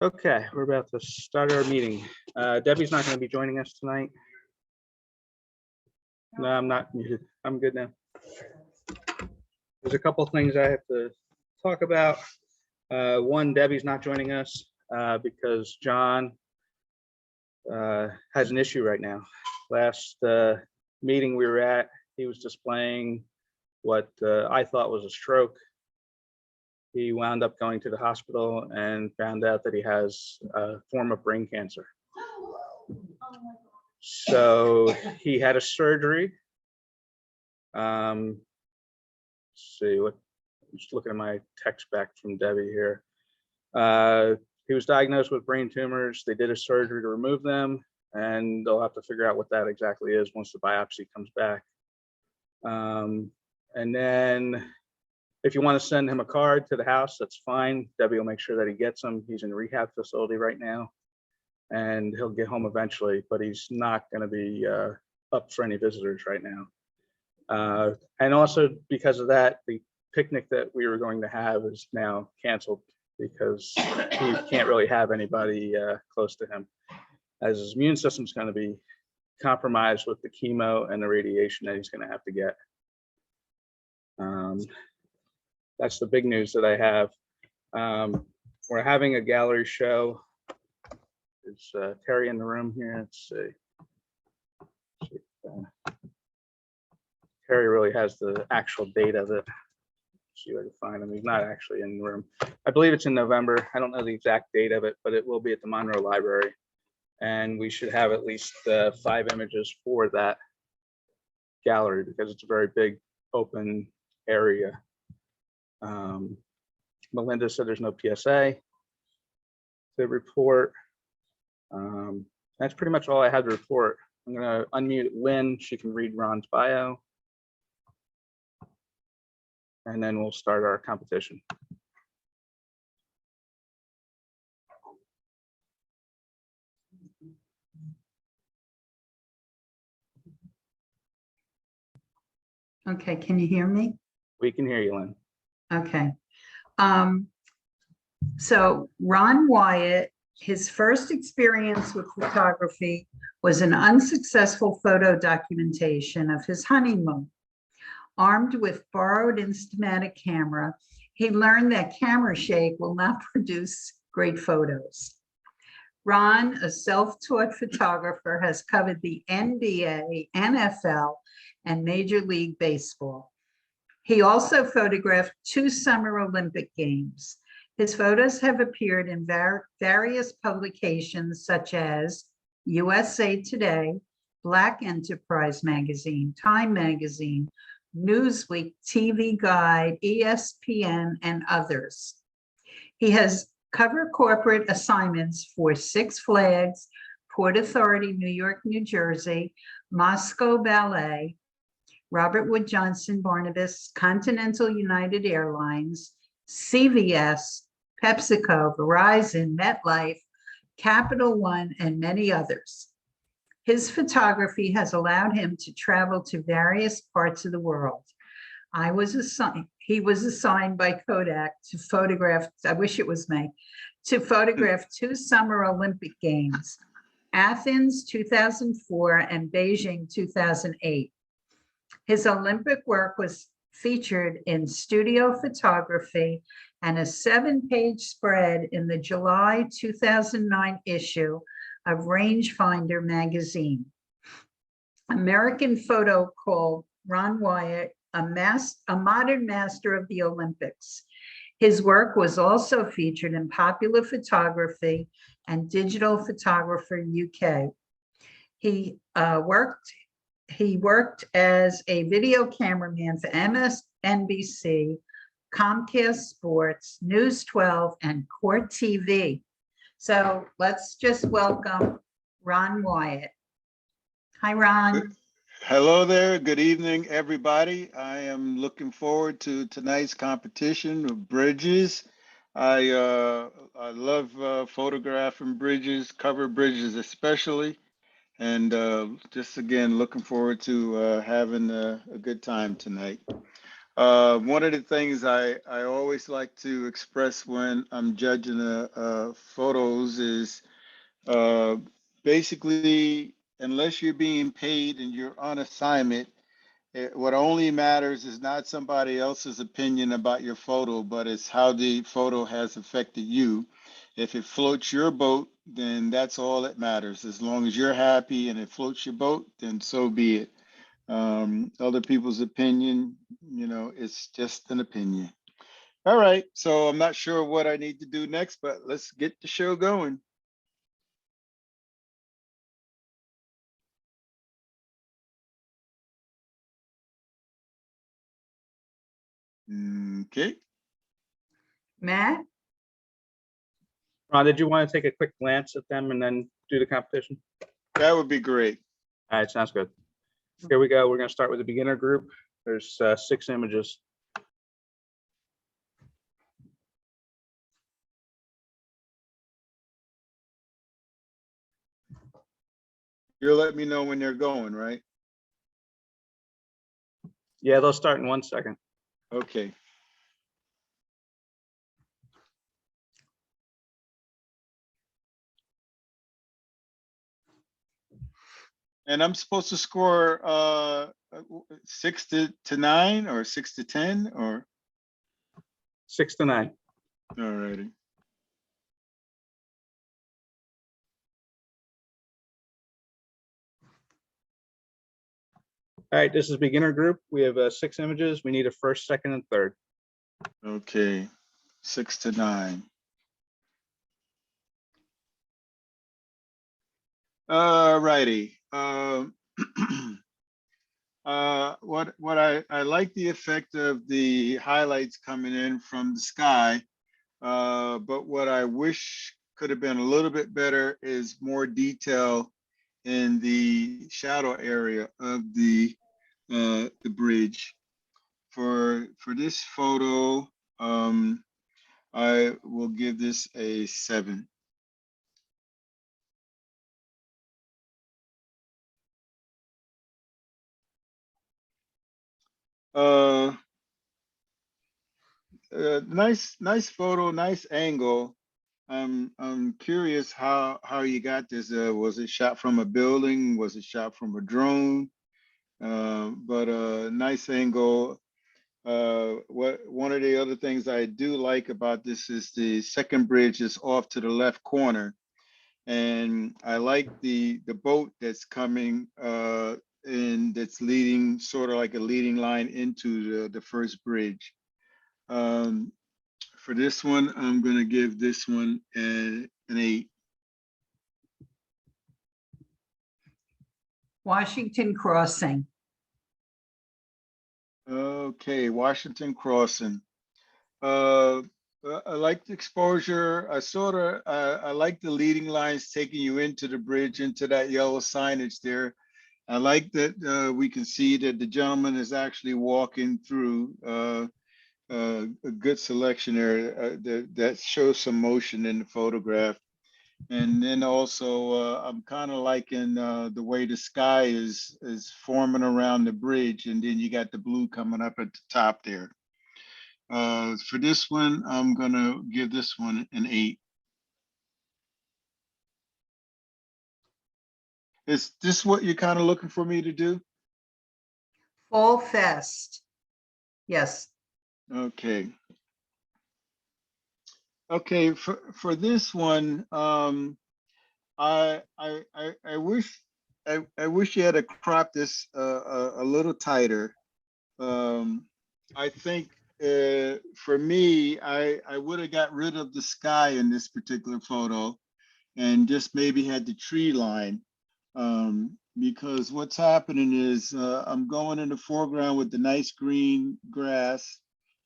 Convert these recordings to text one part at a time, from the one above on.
Okay, we're about to start our meeting. Debbie's not going to be joining us tonight. No, I'm not muted. I'm good now. There's a couple of things I have to talk about. One, Debbie's not joining us because John has an issue right now. Last meeting we were at, he was displaying what I thought was a stroke. He wound up going to the hospital and found out that he has a form of brain cancer. So he had a surgery. Let's see what, I'm just looking at my text back from Debbie here. He was diagnosed with brain tumors. They did a surgery to remove them, and they'll have to figure out what that exactly is once the biopsy comes back. And then if you want to send him a card to the house, that's fine. Debbie will make sure that he gets them. He's in a rehab facility right now, and he'll get home eventually, but he's not going to be up for any visitors right now. And also because of that, the picnic that we were going to have is now canceled because he can't really have anybody close to him, as his immune system is going to be compromised with the chemo and the radiation that he's going to have to get. That's the big news that I have. We're having a gallery show. Is Terry in the room here? Let's see. Terry really has the actual date of it. See if I can find him. He's not actually in the room. I believe it's in November. I don't know the exact date of it, but it will be at the Monroe Library. And we should have at least 5 images for that gallery because it's a very big open area. Melinda said there's no PSA to report. That's pretty much all I had to report. I'm going to unmute Lynn. She can read Ron's bio. And then we'll start our competition. Okay, can you hear me? We can hear you, Lynn. Okay. So Ron Wyatt, his first experience with photography was an unsuccessful photo documentation of his honeymoon. Armed with borrowed Instamatic camera, he learned that camera shake will not produce great photos. Ron, a self-taught photographer, has covered the NBA, NFL, and Major League Baseball. He also photographed 2 Summer Olympic Games. His photos have appeared in various publications such as USA Today, Black Enterprise Magazine, Time Magazine, Newsweek, TV Guide, ESPN, and others. He has covered corporate assignments for Six Flags, Port Authority, New York, New Jersey, Moscow Ballet, Robert Wood Johnson Barnabas, Continental United Airlines, CVS, PepsiCo, Verizon, MetLife, Capital One, and many others. His photography has allowed him to travel to various parts of the world. He was assigned by Kodak to photograph, I wish it was me, to photograph 2 Summer Olympic Games, Athens 2004 and Beijing 2008. His Olympic work was featured in Studio Photography and a 7-page spread in the July 2009 issue of Rangefinder magazine. American Photo called Ron Wyatt a modern master of the Olympics. His work was also featured in Popular Photography and Digital Photographer UK. He worked as a video cameraman for MSNBC, Comcast Sports, News 12, and Court TV. So let's just welcome Ron Wyatt. Hi, Ron. Hello there. Good evening, everybody. I am looking forward to tonight's competition of bridges. I love photographing bridges, cover bridges especially. And just again, looking forward to having a good time tonight. One of the things I always like to express when I'm judging photos is basically, unless you're being paid and you're on assignment, what only matters is not somebody else's opinion about your photo, but it's how the photo has affected you. If it floats your boat, then that's all that matters. As long as you're happy and it floats your boat, then so be it. Other people's opinion, it's just an opinion. All right, so I'm not sure what I need to do next, but let's get the show going. Okay, Matt, Ron, did you want to take a quick glance at them and then do the competition? that would be great. All right, sounds good. Here we go. We're going to start with the beginner group. There's 6 images. You'll let me know when they're going, right? Yeah, they'll start in 1 second. Okay. And I'm supposed to score 6 to 9 or 6 to 10 or? 6 to 9. All righty. All right, this is beginner group. We have 6 images. We need a first, second, and third. Okay, 6 to 9. All righty. What I like the effect of the highlights coming in from the sky, but what I wish could have been a little bit better is more detail in the shadow area of the bridge. For this photo, I will give this a 7. Nice photo, nice angle. I'm curious how you got this. Was it shot from a building? Was it shot from a drone? But nice angle. One of the other things I do like about this is the second bridge is off to the left corner, and I like the boat that's coming and that's leading, sort of like a leading line into the first bridge. For this one, I'm going to give this one an 8. Washington Crossing. Okay, Washington Crossing. I like the exposure. I like the leading lines taking you into the bridge, into that yellow signage there. I like that we can see that the gentleman is actually walking through. A good selection there that shows some motion in the photograph. And then also, I'm kind of liking the way the sky is forming around the bridge, and then you got the blue coming up at the top there. For this one, I'm gonna give this one an 8. Is this what you're kind of looking for me to do? Fall Fest. Yes. Okay. Okay, for this one, I wish I wish you had to crop this a little tighter. I think for me, I would have got rid of the sky in this particular photo and just maybe had the tree line. Because what's happening is I'm going in the foreground with the nice green grass.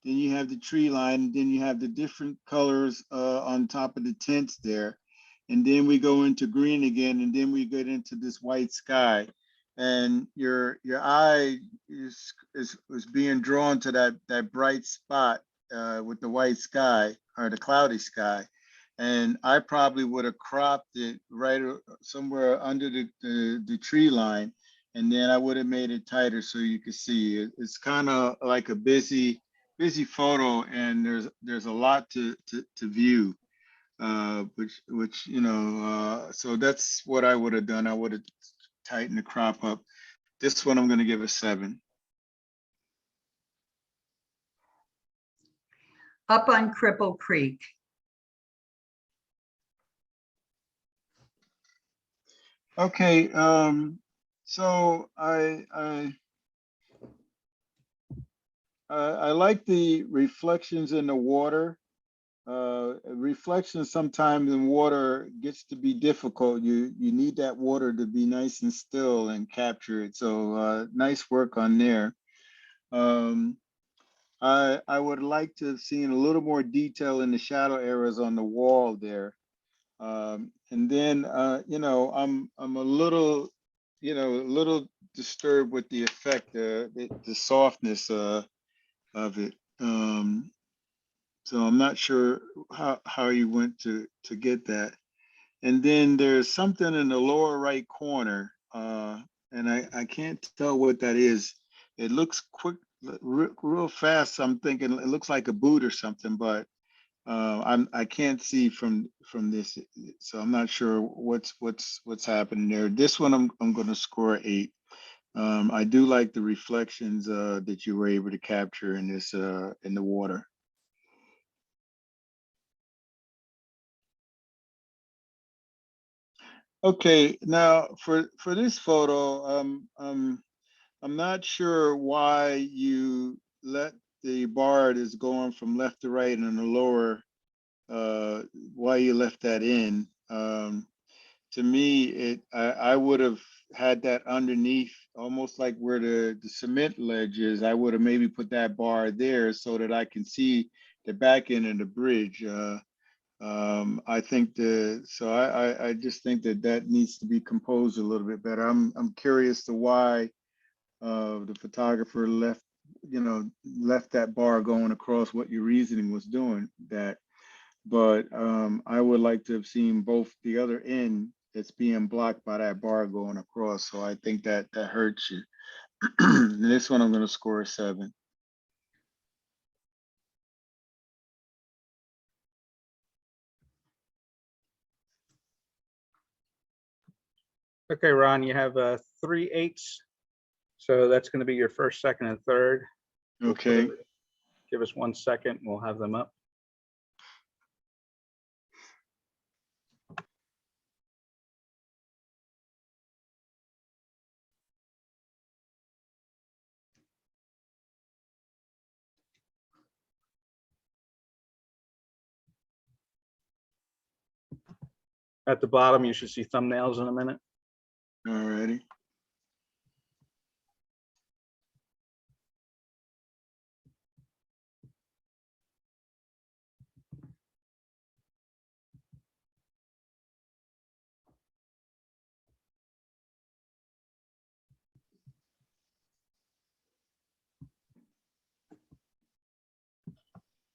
Then you have the tree line, and then you have the different colors on top of the tents there. And then we go into green again, and then we get into this white sky. And your eye is being drawn to that bright spot with the white sky or the cloudy sky. And I probably would have cropped it right somewhere under the tree line And then I would have made it tighter so you could see. It's kind of like a busy photo, and there's a lot to view. Which you know, so that's what I would have done. I would have tightened the crop up. This one I'm going to give a 7. Up on Cripple Creek. Okay, so I like the reflections in the water. Reflection sometimes in water gets to be difficult. You need that water to be nice and still and capture it. So nice work on there. I would like to have seen a little more detail in the shadow areas on the wall there. And then you know, I'm a little, you know, a little disturbed with the effect, the softness of it. So I'm not sure how you went to get that. And then there's something in the lower right corner, and I can't tell what that is. It looks quick, real fast. I'm thinking it looks like a boot or something, but I can't see from this, so I'm not sure what's happening there. This one I'm going to score 8. I do like the reflections that you were able to capture in this in the water. Okay, now for this photo, I'm not sure why you let the bar is going from left to right and the lower, why you left that in. To me, I would have had that underneath, almost like where the cement ledge is. I would have maybe put that bar there so that I can see the back end of the bridge. I think I just think that needs to be composed a little bit better. I'm curious to why the photographer left that bar going across, what your reasoning was doing that. But I would like to have seen both the other end that's being blocked by that bar going across. So I think that hurts you. This one I'm going to score a 7. Okay, Ron, you have 3 8s. So that's going to be your first, second, and third. Okay. Give us 1 second. We'll have them up. At the bottom, you should see thumbnails in a minute. All righty.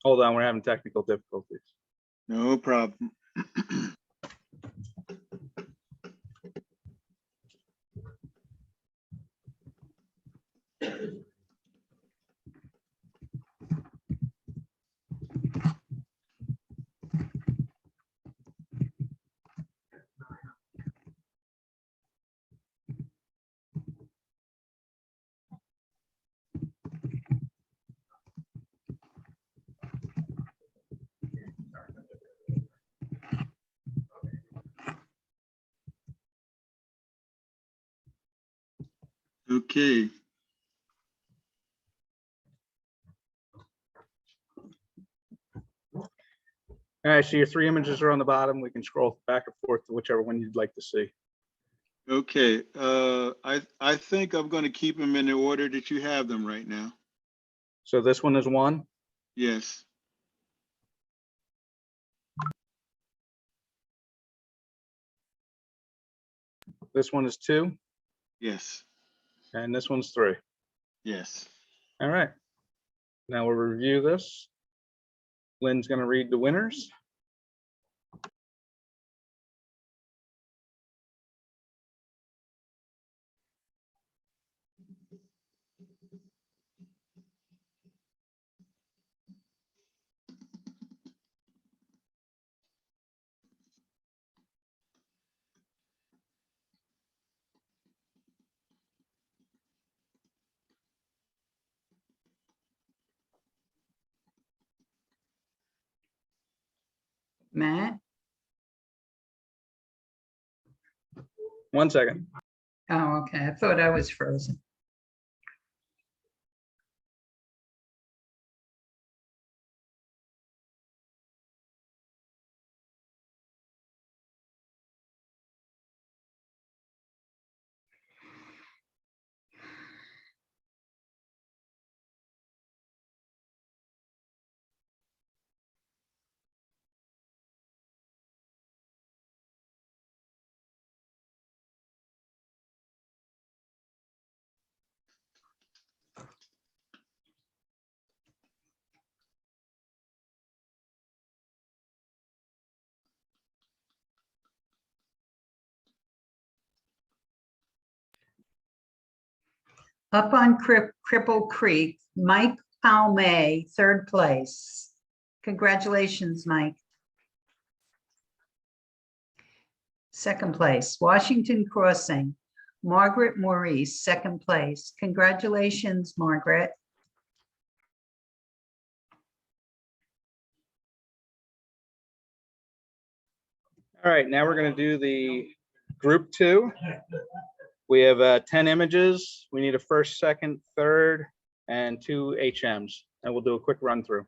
Hold on, we're having technical difficulties. No problem. Okay. All right, so your 3 images are on the bottom. We can scroll back and forth to whichever one you'd like to see. Okay. I think I'm going to keep them in the order that you have them right now. So this one is 1. Yes. This one is 2. Yes. And this one's 3. Yes. All right. Now we'll review this. Lynn's going to read the winners. Matt? 1 second. Oh, okay. I thought I was frozen. Up on Cripple Creek, Mike Palmay, third place. Congratulations, Mike. Second place, Washington Crossing, Margaret Maurice, second place. Congratulations, Margaret. All right, now we're going to do the group 2. We have 10 images. We need a first, second, third, and 2 HMs. And we'll do a quick run through.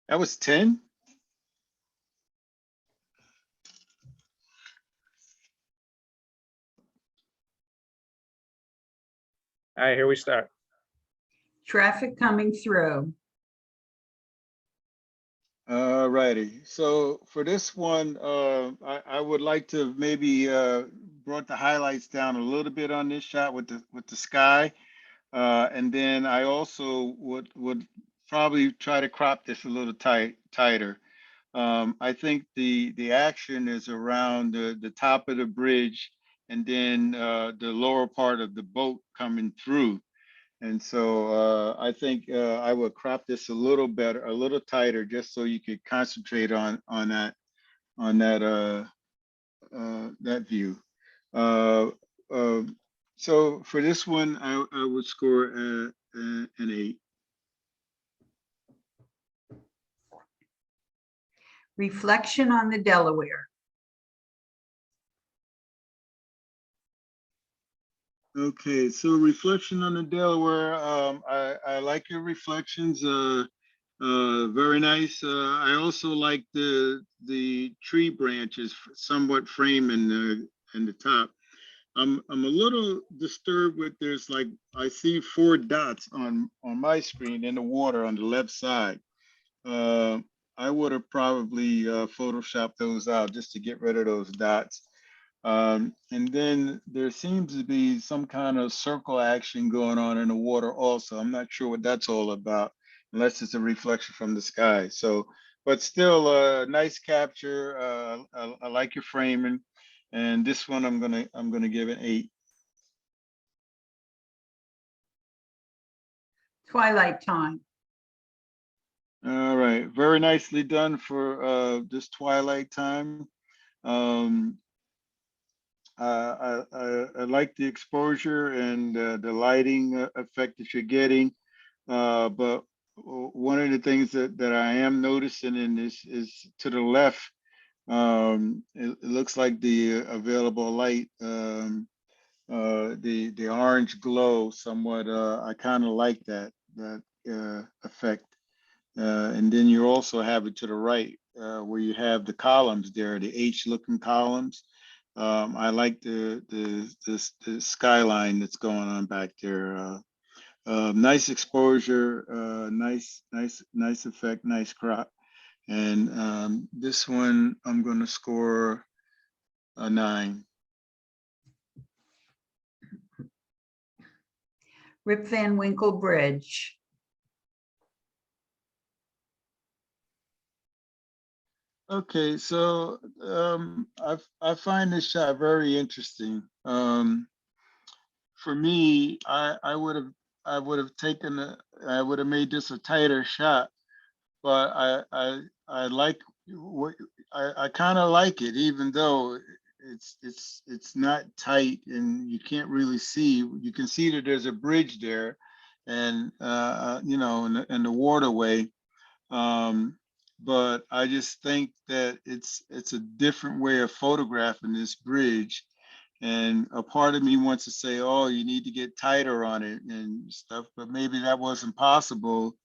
That was 10? All right, here we start. Traffic coming through. All righty. So for this one, I would like to maybe brought the highlights down a little bit on this shot with the sky. And then I also would probably try to crop this a little tighter. I think the action is around the top of the bridge and then the lower part of the boat coming through. And so I think I would crop this a little better, a little tighter, just so you could concentrate on that that view. So for this one, I would score an 8. Reflection on the Delaware. Okay, so reflection on the Delaware. I like your reflections. Very nice. I also like the tree branches somewhat framing in the top. I'm a little disturbed with there's like I see 4 dots on my screen in the water on the left side. I would have probably photoshopped those out just to get rid of those dots. And then there seems to be some kind of circle action going on in the water also. I'm not sure what that's all about, unless it's a reflection from the sky. So, but still a nice capture. I like your framing. And this one I'm gonna give an 8. Twilight time. All right, very nicely done for this twilight time. I like the exposure and the lighting effect that you're getting. But one of the things that I am noticing in this is to the left, it looks like the available light, the orange glow somewhat. I kind of like that effect. And then you also have it to the right where you have the columns there, the H-looking columns. I like the skyline that's going on back there. Nice exposure, nice effect, nice crop. And this one I'm going to score a 9. Rip Van Winkle Bridge. Okay, so I find this shot very interesting. for me, I would have I would have made this a tighter shot, but I like what I kind of like it, even though it's not tight and you can't really see. You can see that there's a bridge there, and you know, in the waterway. Um, but I just think that it's a different way of photographing this bridge. And a part of me wants to say, oh, you need to get tighter on it and stuff, but maybe that wasn't possible.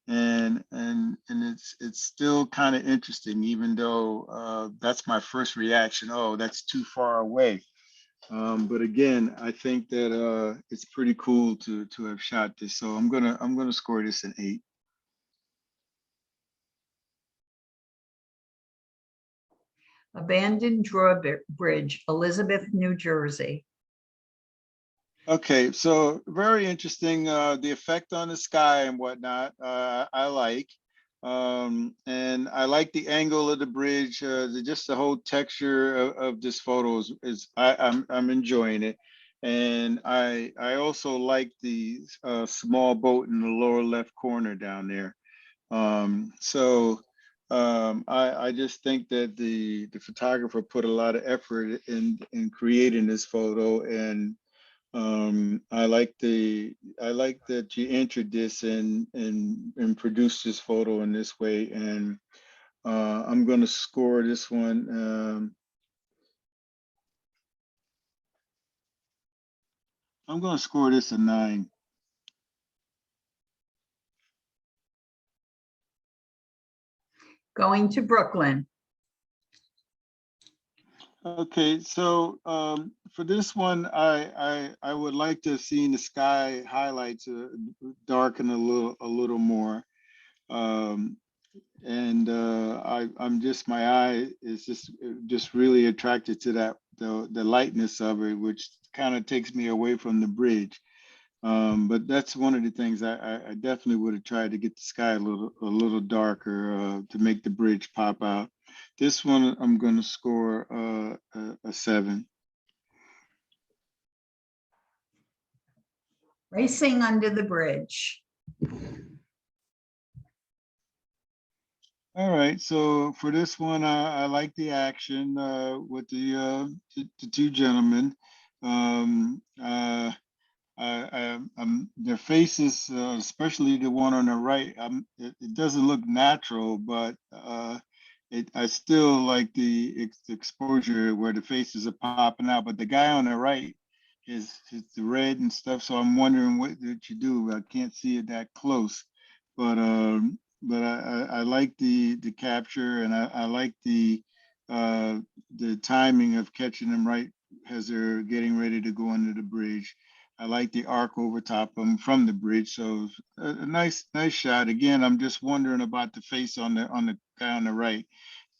And it's still kind of interesting, even though that's my first reaction. Oh, that's too far away. But again, I think that it's pretty cool to have shot this. So I'm gonna score this an 8. Abandoned drawbridge, Elizabeth, New Jersey. Okay, so very interesting. The effect on the sky and whatnot, I like. And I like the angle of the bridge. Just the whole texture of this photo is I'm enjoying it. And I also like the small boat in the lower left corner down there. I just think that the photographer put a lot of effort in creating this photo, and I like that you entered this and produced this photo in this way. And I'm going to score this one. I'm going to score this a 9. Going to Brooklyn. Okay, so for this one, I would like to have seen the sky highlights darken a little more. Um, and I'm just, my eye is just really attracted to that the lightness of it, which kind of takes me away from the bridge. But that's one of the things I definitely would have tried to get the sky a little darker to make the bridge pop out. This one I'm going to score a 7. Racing under the bridge. All right, so for this one, I like the action with the two gentlemen. Um, their faces, especially the one on the right, it doesn't look natural, but I still like the exposure where the faces are popping out. But the guy on the right is the red and stuff, so I'm wondering what did you do? I can't see it that close, but I like the capture, and I like the timing of catching them right as they're getting ready to go under the bridge. I like the arc over top them from the bridge. So a nice shot. Again, I'm just wondering about the face on the guy on the right.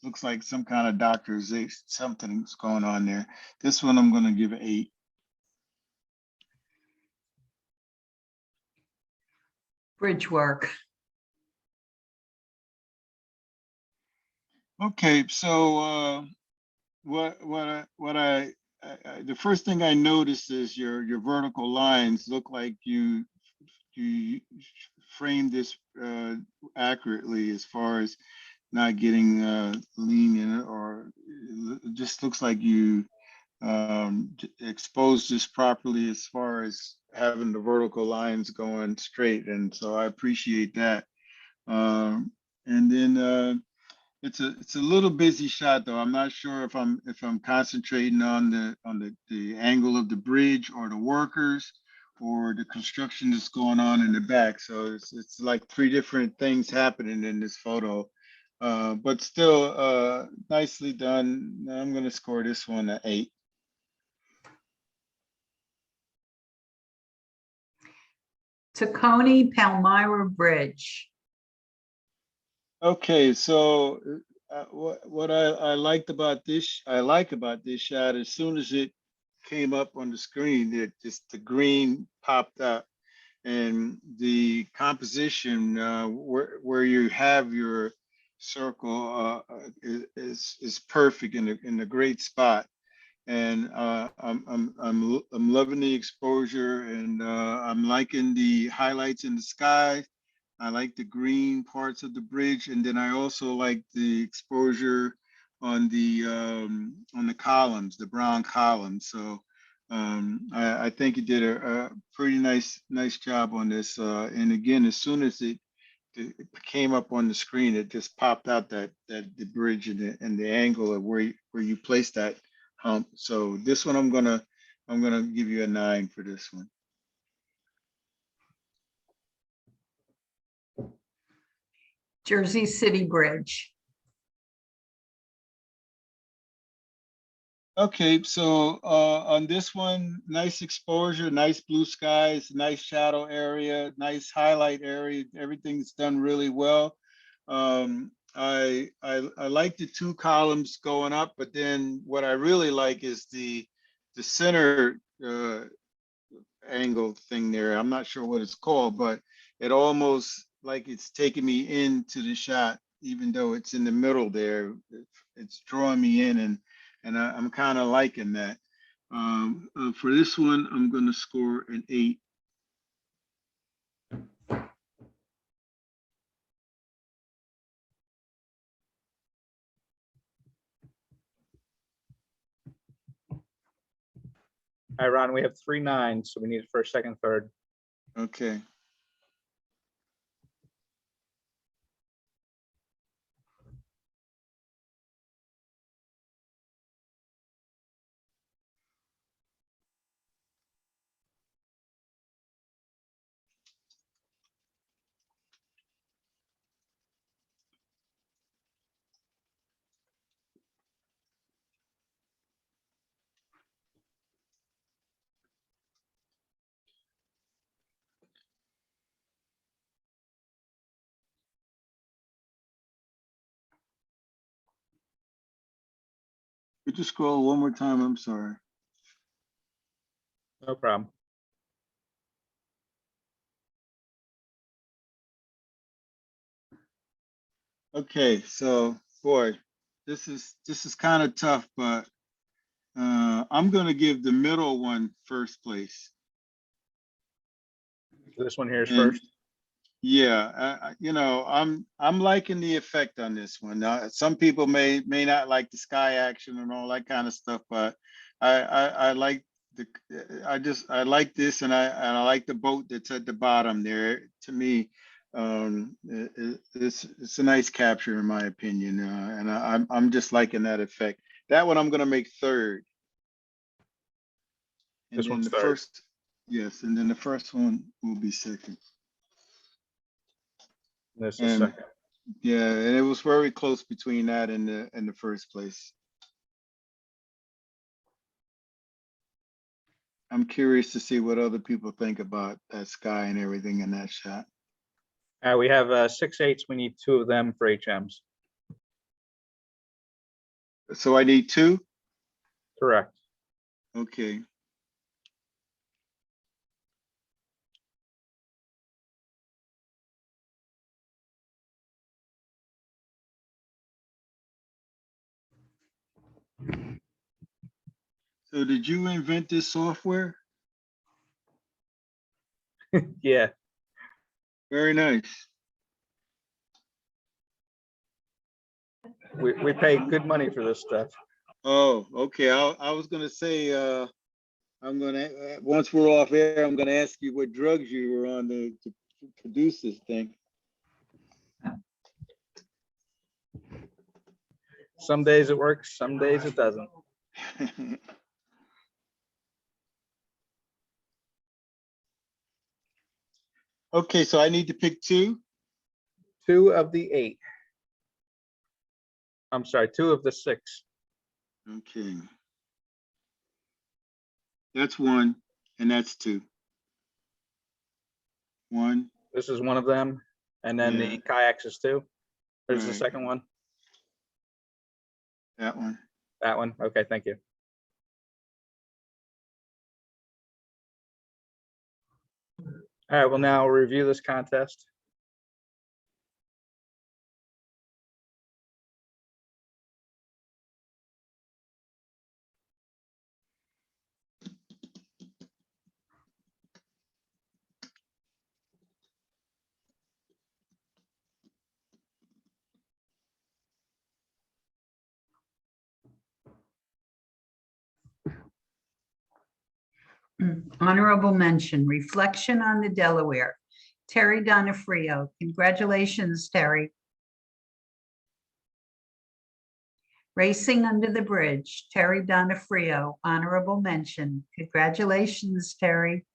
Looks like some kind of doctor's something's going on there. This one I'm going to give an 8. Bridge work. Okay, so the first thing I noticed is your vertical lines look like you framed this accurately as far as not getting lean in it, or it just looks like you exposed this properly as far as having the vertical lines going straight. And so I appreciate that. And then it's a little busy shot though. I'm not sure if I'm concentrating on the angle of the bridge or the workers or the construction that's going on in the back. So it's like 3 different things happening in this photo. But still nicely done. I'm going to score this one an 8. Taconi, Palmyra Bridge. Okay, so what I liked about this, I like about this shot, as soon as it came up on the screen, it just the green popped up, and the composition where you have your circle is perfect in a great spot. and I'm loving the exposure, and I'm liking the highlights in the sky. I like the green parts of the bridge, and then I also like the exposure on the columns, the brown columns. So I think you did a pretty nice job on this. And again, as soon as it came up on the screen, it just popped out that the bridge and the angle of where you place that hump. So this one I'm gonna give you a 9 for this one. Jersey City Bridge. Okay, so on this one, nice exposure, nice blue skies, nice shadow area, nice highlight area. Everything's done really well. I like the 2 columns going up, but then what I really like is the center angle thing there. I'm not sure what it's called, but it almost like it's taking me into the shot, even though it's in the middle there. It's drawing me in, and I'm kind of liking that. For this one, I'm going to score an 8. All right, Ron, we have 3 9s, so we need first, second, third. Okay. Could you scroll one more time? I'm sorry. No problem. Okay, so boy, this is kind of tough, but I'm going to give the middle one first place. This one here is And first. yeah, you know, I'm liking the effect on this one. Now, some people may not like the sky action and all that kind of stuff, but I like I like this, and I like the boat that's at the bottom there. To me, it's a nice capture in my opinion, and I'm just liking that effect. That one I'm gonna make third. And This then one's the third. first, yes, and then the first one will be second. This is And second. yeah, and it was very close between that and the first place. I'm curious to see what other people think about that sky and everything in that shot. We have 6 8s. We need 2 of them for HMs. So I need 2? Correct. Okay. So did you invent this software? Yeah. Very nice. We pay good money for this stuff. Oh, okay. I was gonna say, I'm gonna once we're off air, I'm gonna ask you what drugs you were on to produce this thing. Some days it works, some days it doesn't. Okay, so I need to pick 2. 2 of the 8. I'm sorry, 2 of the 6. Okay. That's 1, and that's 2. 1. This is one of them. And then Yeah. the kayaks is 2. There's the Right. second one. That one. That one. Okay, thank you. All right, we'll now review this contest. Honorable mention, Reflection on the Delaware, Terry Donofrio. Congratulations, Terry. Racing Under the Bridge, Terry Donofrio. Honorable mention. Congratulations, Terry.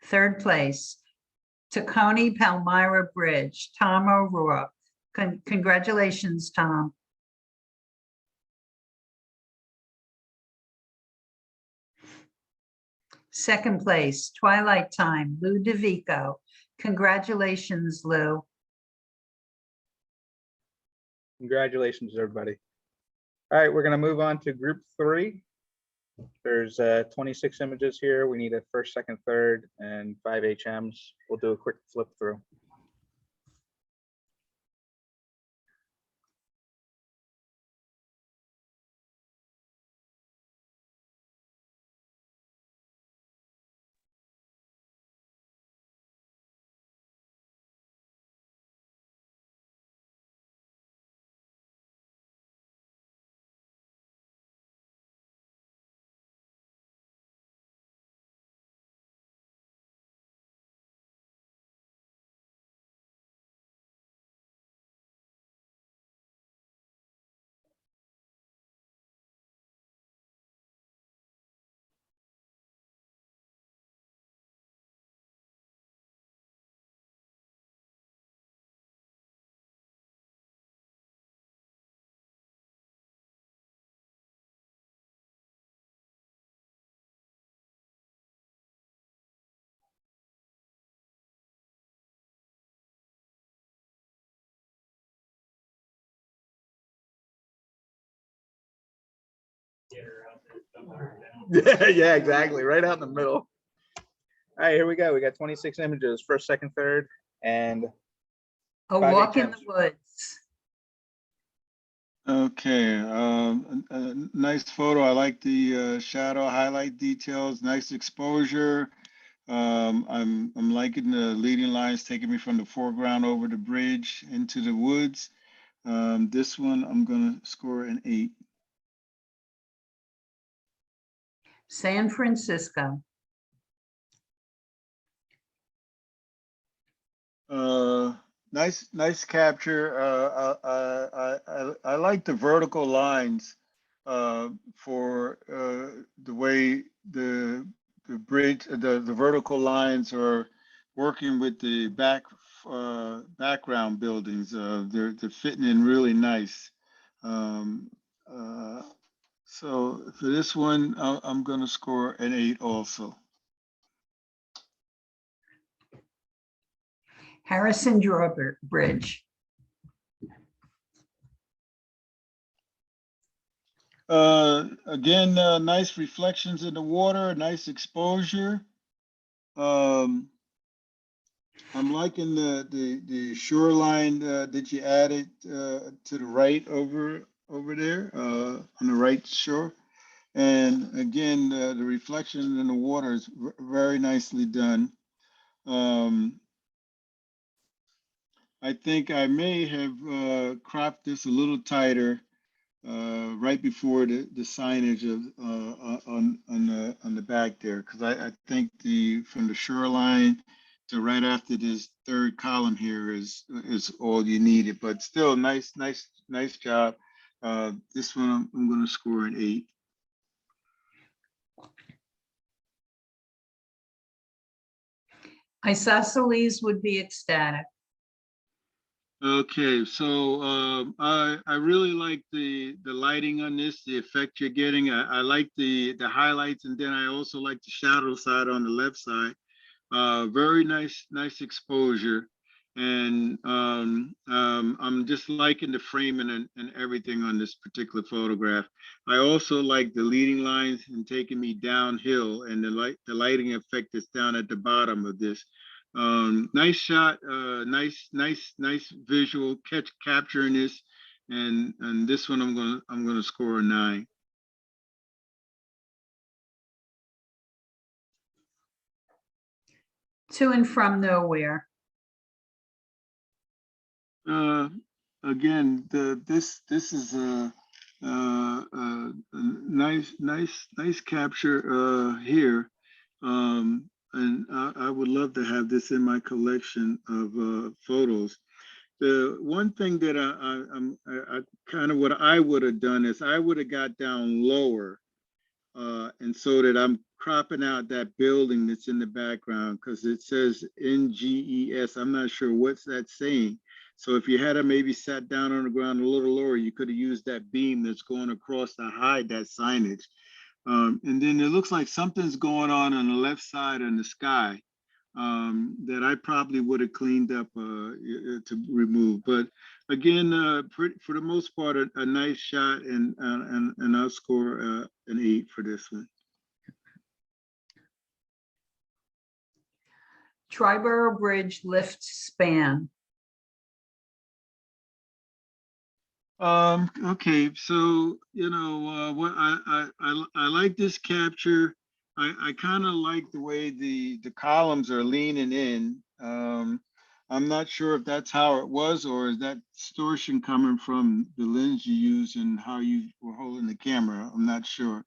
Third place, Taconi Palmyra Bridge, Tom O'Rourke. Congratulations, Tom. Second place, Twilight Time, Lou DeVico. Congratulations, Lou. Congratulations, everybody. All right, we're gonna move on to group 3. There's 26 images here. We need a first, second, third, and 5 HMs. We'll do a quick flip through. Yeah, exactly. Right out in the middle. All right, here we go. We got 26 images, first, second, third, and A 5 Walk in the HMs. Woods. Okay, a nice photo. I like the shadow highlight details, nice exposure. I'm liking the leading lines taking me from the foreground over the bridge into the woods. This one, I'm gonna score an 8. San Francisco. Nice capture. I like the vertical lines for the way the bridge, the vertical lines are working with the background buildings. They're fitting in really nice. So for this one, I'm going to score an 8 also. Harrison Bridge. Again, nice reflections in the water, nice exposure. I'm liking the shoreline that you added to the right over there on the right shore. And again, the reflection in the water is very nicely done. I think I may have cropped this a little tighter right before the signage of on the back there, because I think from the shoreline to right after this third column here is all you needed. But still, nice job. This one I'm going to score an 8. Isosceles would be ecstatic. Okay, so I really like the lighting on this, the effect you're getting. I like the highlights, and then I also like the shadow side on the left side. Very nice exposure, and I'm just liking the framing and everything on this particular photograph. I also like the leading lines and taking me downhill, and the lighting effect that's down at the bottom of this. Nice shot, nice visual capturing this, and this one I'm gonna score a 9. To and from nowhere. Again, this is nice capture here. And I would love to have this in my collection of photos. The one thing that I kind of what I would have done is I would have got down lower, and so that I'm cropping out that building that's in the background because it says NGES. I'm not sure what's that saying. So if you had to maybe sat down on the ground a little lower, you could have used that beam that's going across to hide that signage. And then it looks like something's going on the left side in the sky that I probably would have cleaned up to remove. But again, for the most part, a nice shot, and I'll score an 8 for this one. Triborough Bridge lift span. Okay, so what I like this capture. I kind of like the way the columns are leaning in. I'm not sure if that's how it was, or is that distortion coming from the lens you use and how you were holding the camera. I'm not sure,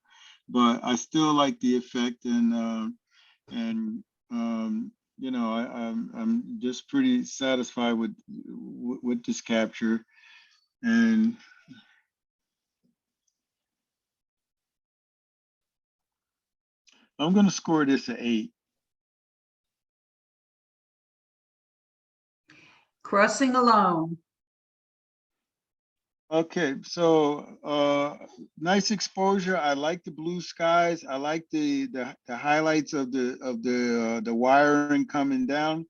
but I still like the effect, and I'm just pretty satisfied with this capture. And I'm going to score this an 8. Crossing alone. Okay, so nice exposure. I like the blue skies. I like the highlights of the wiring coming down.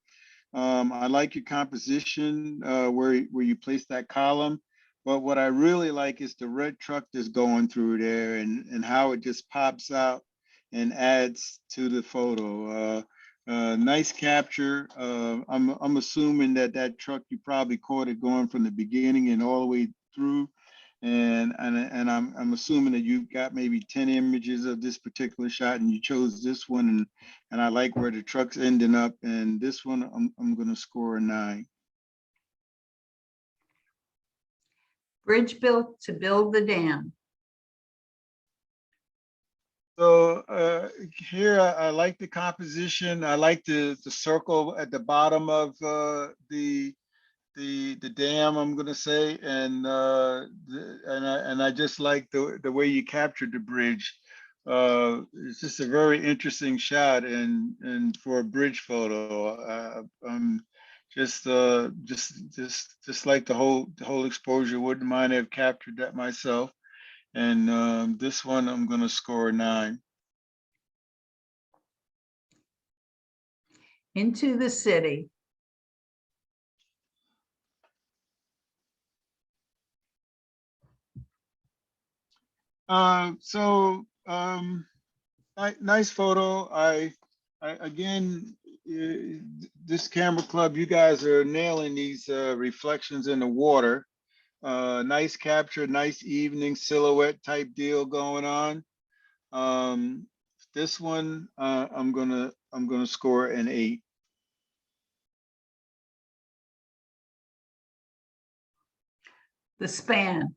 I like your composition where you place that column. But what I really like is the red truck that's going through there, and how it just pops out and adds to the photo. Nice capture. I'm assuming that truck, you probably caught it going from the beginning and all the way through. And I'm assuming that you got maybe 10 images of this particular shot, and you chose this one, and I like where the truck's ending up. And this one, I'm going to score a 9. Bridge built to build the dam. So here I like the composition. I like the circle at the bottom of the dam, I'm going to say, and I just like the way you captured the bridge. It's just a very interesting shot, and for a bridge photo, I'm just like the whole exposure. Wouldn't mind to have captured that myself. And this one, I'm going to score a 9. Into the city. Nice photo. I again, this camera club, you guys are nailing these reflections in the water. Nice capture, nice evening silhouette type deal going on. This one, I'm gonna score an 8. The span.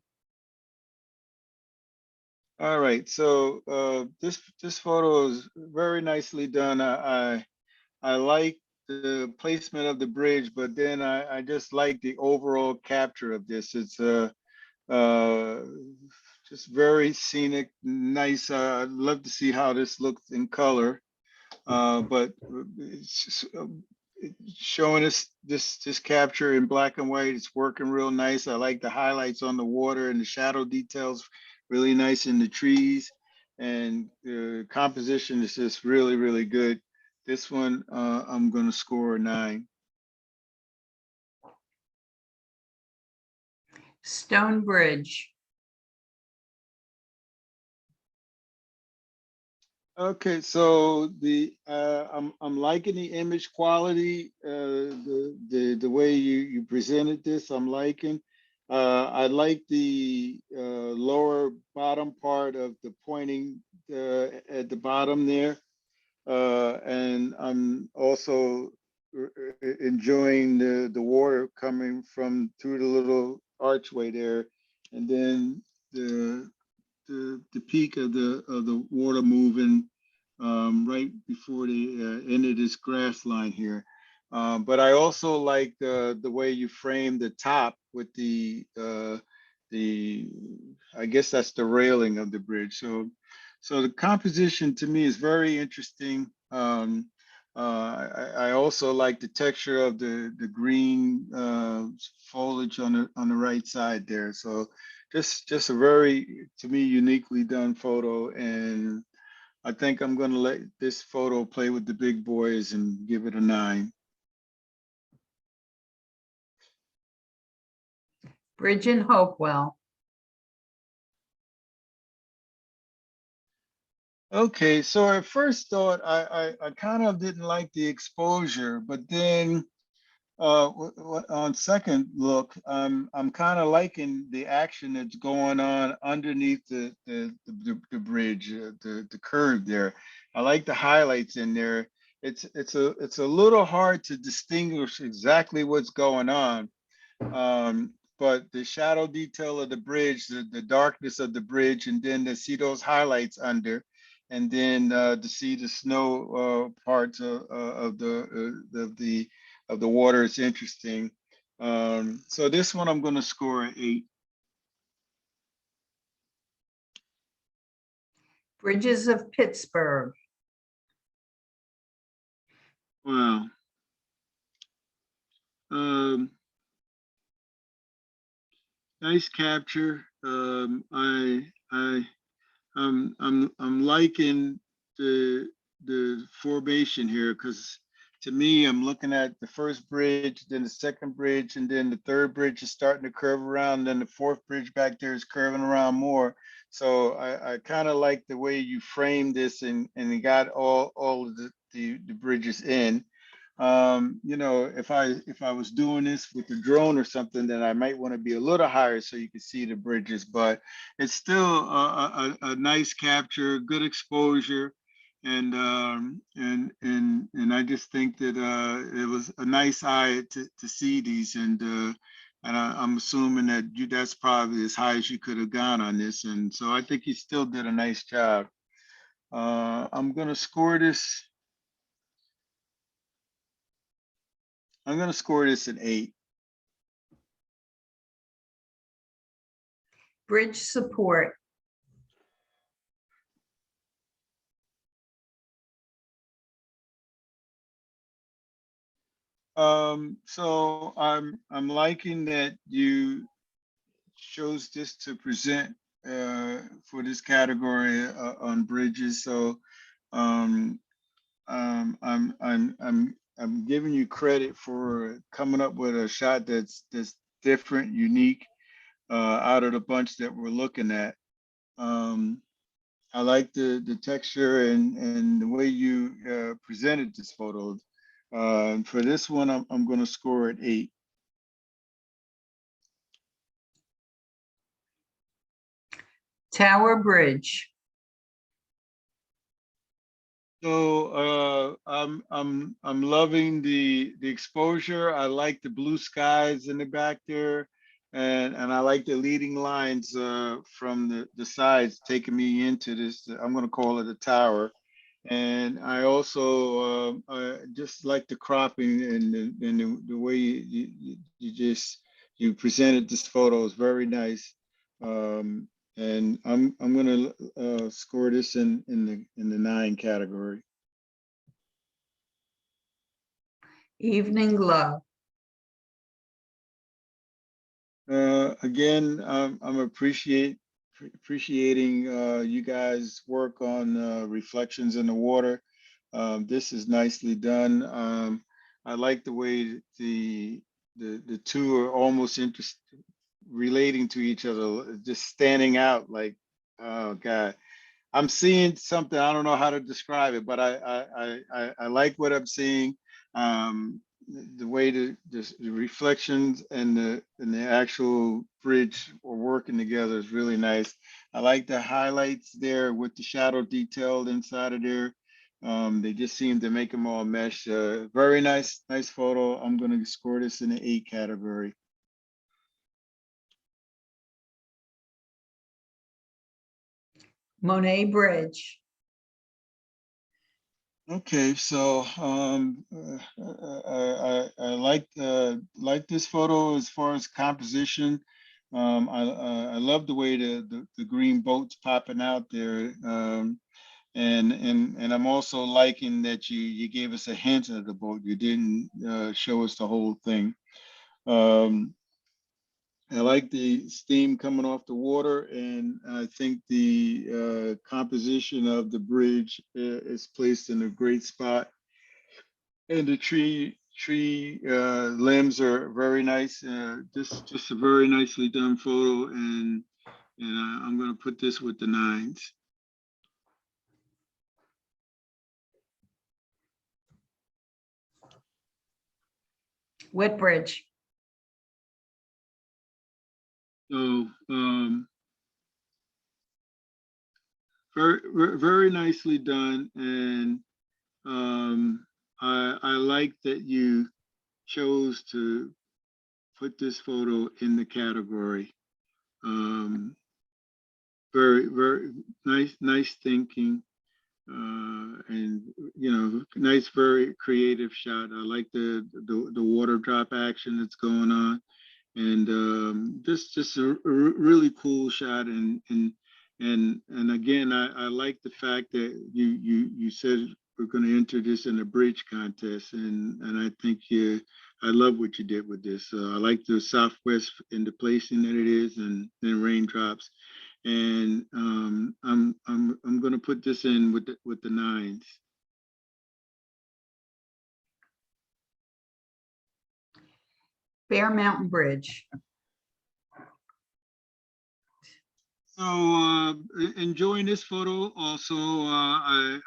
All right, so this photo is very nicely done. I like the placement of the bridge, but then I just like the overall capture of this. It's just very scenic, nice. I'd love to see how this looks in color, but it's just, showing us this capture in black and white. It's working real nice. I like the highlights on the water and the shadow details, really nice in the trees, and the composition is just really good. This one, I'm going to score a 9. Stone Bridge. Okay, so I'm liking the image quality, the way you presented this. I'm liking. I like the lower bottom part of the pointing at the bottom there, and I'm also enjoying the water coming from through the little archway there, and then the peak of the water moving right before the end of this grass line here. But I also like the way you frame the top with the I guess that's the railing of the bridge. So the composition to me is very interesting. I also like the texture of the green foliage on the right side there. So just a very, to me, uniquely done photo. And I think I'm going to let this photo play with the big boys and give it a 9. Bridge in Hopewell. Okay, so I first thought I kind of didn't like the exposure, but then on second look, I'm kind of liking the action that's going on underneath the bridge, the curve there. I like the highlights in there. It's a little hard to distinguish exactly what's going on. But the shadow detail of the bridge, the darkness of the bridge, and then to see those highlights under, and then to see the snow parts of the water is interesting. So this one I'm going to score an 8. Bridges of Pittsburgh. Wow. Nice capture. I'm liking the formation here, because to me, I'm looking at the first bridge, then the second bridge, and then the third bridge is starting to curve around. Then the fourth bridge back there is curving around more. So I kind of like the way you frame this, and you got all of the bridges in. You know, if I was doing this with the drone or something, then I might want to be a little higher so you can see the bridges, but it's still a nice capture, good exposure. And I just think that it was a nice eye to see these, and I'm assuming that that's probably as high as you could have gone on this, and so I think you still did a nice job. I'm gonna score this. I'm gonna score this an 8. Bridge support. So I'm liking that you chose this to present for this category on bridges. So I'm giving you credit for coming up with a shot that's different, unique, out of the bunch that we're looking at. I like the texture and the way you presented this photo. For this one, I'm going to score at 8. Tower Bridge. So I'm loving the exposure. I like the blue skies in the back there, and I like the leading lines from the sides taking me into this. I'm going to call it a tower. And I also just like the cropping and the way you presented this photo is very nice. And I'm gonna score this in the 9 category. Evening Glow. Again, I'm appreciating you guys' work on reflections in the water. This is nicely done. I like the way the two are almost relating to each other, just standing out like, oh God. I'm seeing something, I don't know how to describe it, but I like what I'm seeing. The way the reflections and the actual bridge are working together is really nice. I like the highlights there with the shadow detailed inside of there. They just seem to make them all mesh. Very nice photo. I'm going to score this in the 8 category. Monet Bridge. Okay, so I like this photo as far as composition. I love the way the green boats popping out there. And I'm also liking that you gave us a hint of the boat. You didn't show us the whole thing. I like the steam coming off the water, and I think the composition of the bridge is placed in a great spot. And the tree limbs are very nice. Just a very nicely done photo, and I'm going to put this with the 9s. Whitbridge. So very nicely done, and I like that you chose to put this photo in the category. Very nice thinking, and nice, very creative shot. I like the water drop action that's going on, and just a really cool shot. And again, I like the fact that you said we're going to enter this in a bridge contest, and I think I love what you did with this. I like the southwest in the placing that it is, and then raindrops. And I'm going to put this in with the 9s. Bear Mountain Bridge. So enjoying this photo. Also, I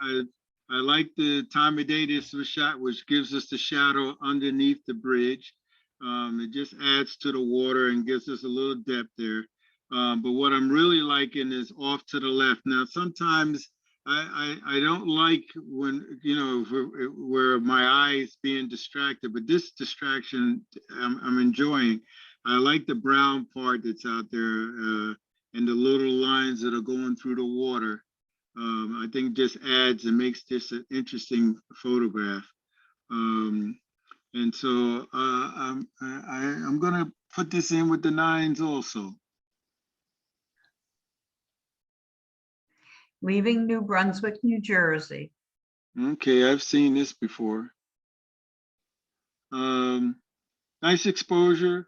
like the time of day this was shot, which gives us the shadow underneath the bridge. It just adds to the water and gives us a little depth there. But what I'm really liking is off to the left. Now, sometimes I don't like when, where my eyes being distracted, but this distraction I'm enjoying. I like the brown part that's out there, and the little lines that are going through the water. I think just adds and makes this an interesting photograph. And so I'm going to put this in with the 9s also. Leaving New Brunswick, New Jersey. Okay, I've seen this before. Nice exposure.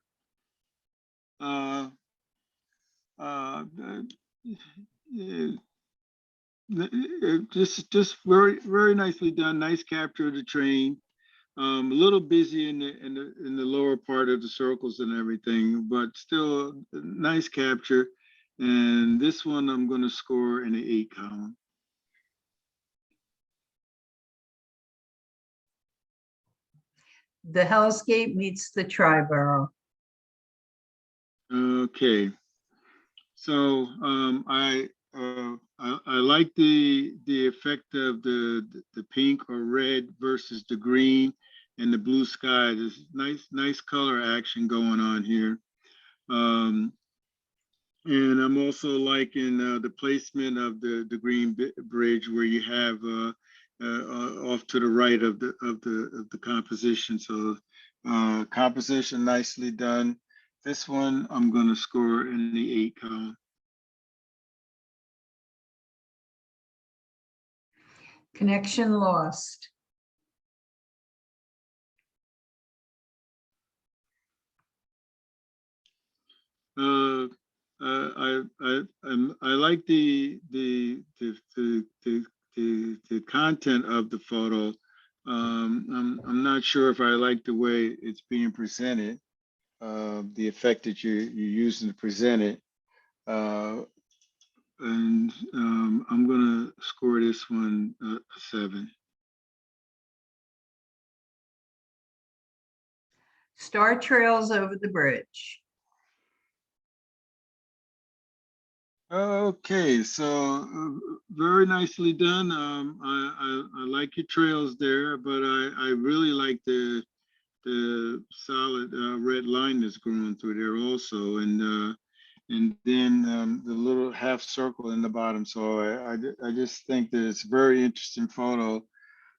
Just very nicely done. Nice capture of the train. A little busy in the lower part of the circles and everything, but still nice capture. And this one I'm going to score in the 8 column. The Hell's Gate meets the Triborough. Okay, so I like the effect of the pink or red versus the green and the blue sky. There's nice color action going on here. And I'm also liking the placement of the green bridge where you have off to the right of the composition. So composition nicely done. This one I'm going to score in the 8 column. Connection lost. I like the content of the photo. I'm not sure if I like the way it's being presented, the effect that you're using to present it. And I'm gonna score this one a 7. Star trails over the bridge. Okay, so very nicely done. I like your trails there, but I really like the solid red line that's going through there also, and and then the little half circle in the bottom. So I just think that it's a very interesting photo.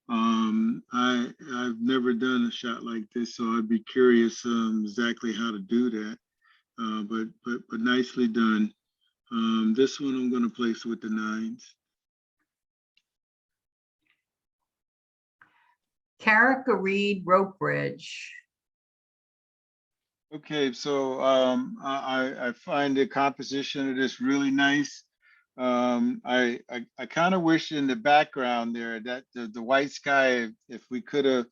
I've never done a shot like this, so I'd be curious exactly how to do that. But nicely done. This one I'm going to place with the 9s. Carricker Reed Rope Bridge. Okay, so I find the composition of this really nice. I kind of wish in the background there that the white sky, if we could have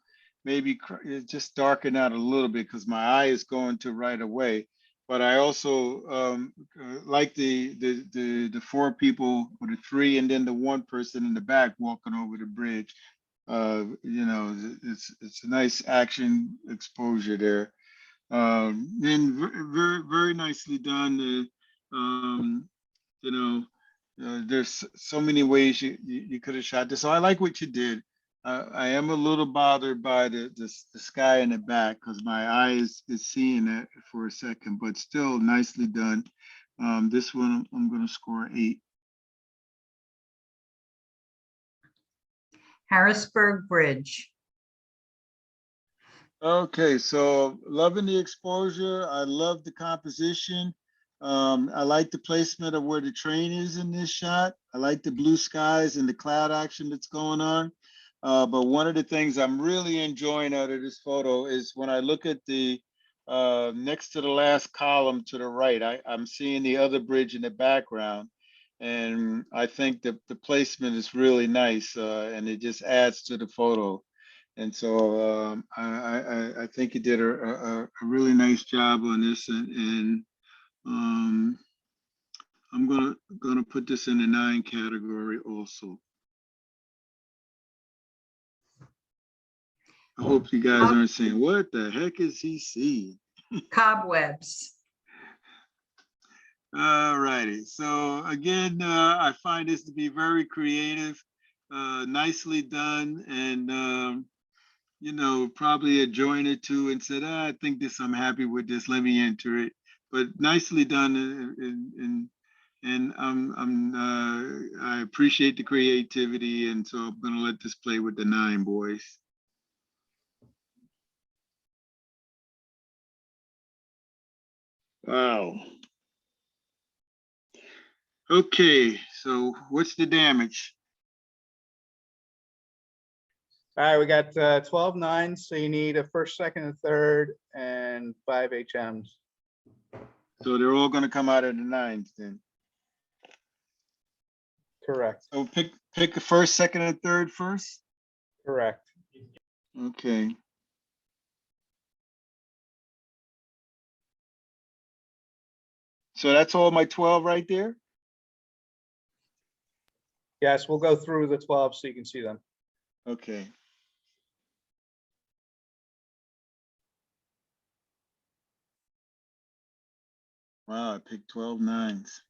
maybe just darkened out a little bit, because my eye is going to right away. But I also like the 4 people, or the 3, and then the 1 person in the back walking over the bridge. You know, it's a nice action exposure there. And very nicely done. You know, there's so many ways you could have shot this. So I like what you did. I am a little bothered by the sky in the back, because my eye is seeing it for a second, but still nicely done. This one I'm going to score 8. Harrisburg Bridge. Okay, so loving the exposure. I love the composition. I like the placement of where the train is in this shot. I like the blue skies and the cloud action that's going on. But one of the things I'm really enjoying out of this photo is when I look at the next to the last column to the right, I'm seeing the other bridge in the background. And I think that the placement is really nice, and it just adds to the photo. And so I think you did a really nice job on this, and I'm gonna put this in the 9 category also. I hope you guys aren't saying, what the heck is he seeing? Cobwebs. All righty. So again, I find this to be very creative, nicely done, and you know, probably a joiner too, and said, I think this, I'm happy with this, let me enter it. But nicely done, and I appreciate the creativity, and so I'm gonna let this play with the 9, boys. Wow. Okay, so what's the damage? All right, we got 12 9s, so you need a first, second, and third, and 5 HMs. So they're all gonna come out of the 9s then. Correct. So pick a first, second, and third first. Correct. Okay. So that's all my 12 right there? Yes, we'll go through the 12 so you can see them. Okay. Wow, I picked 12 9s.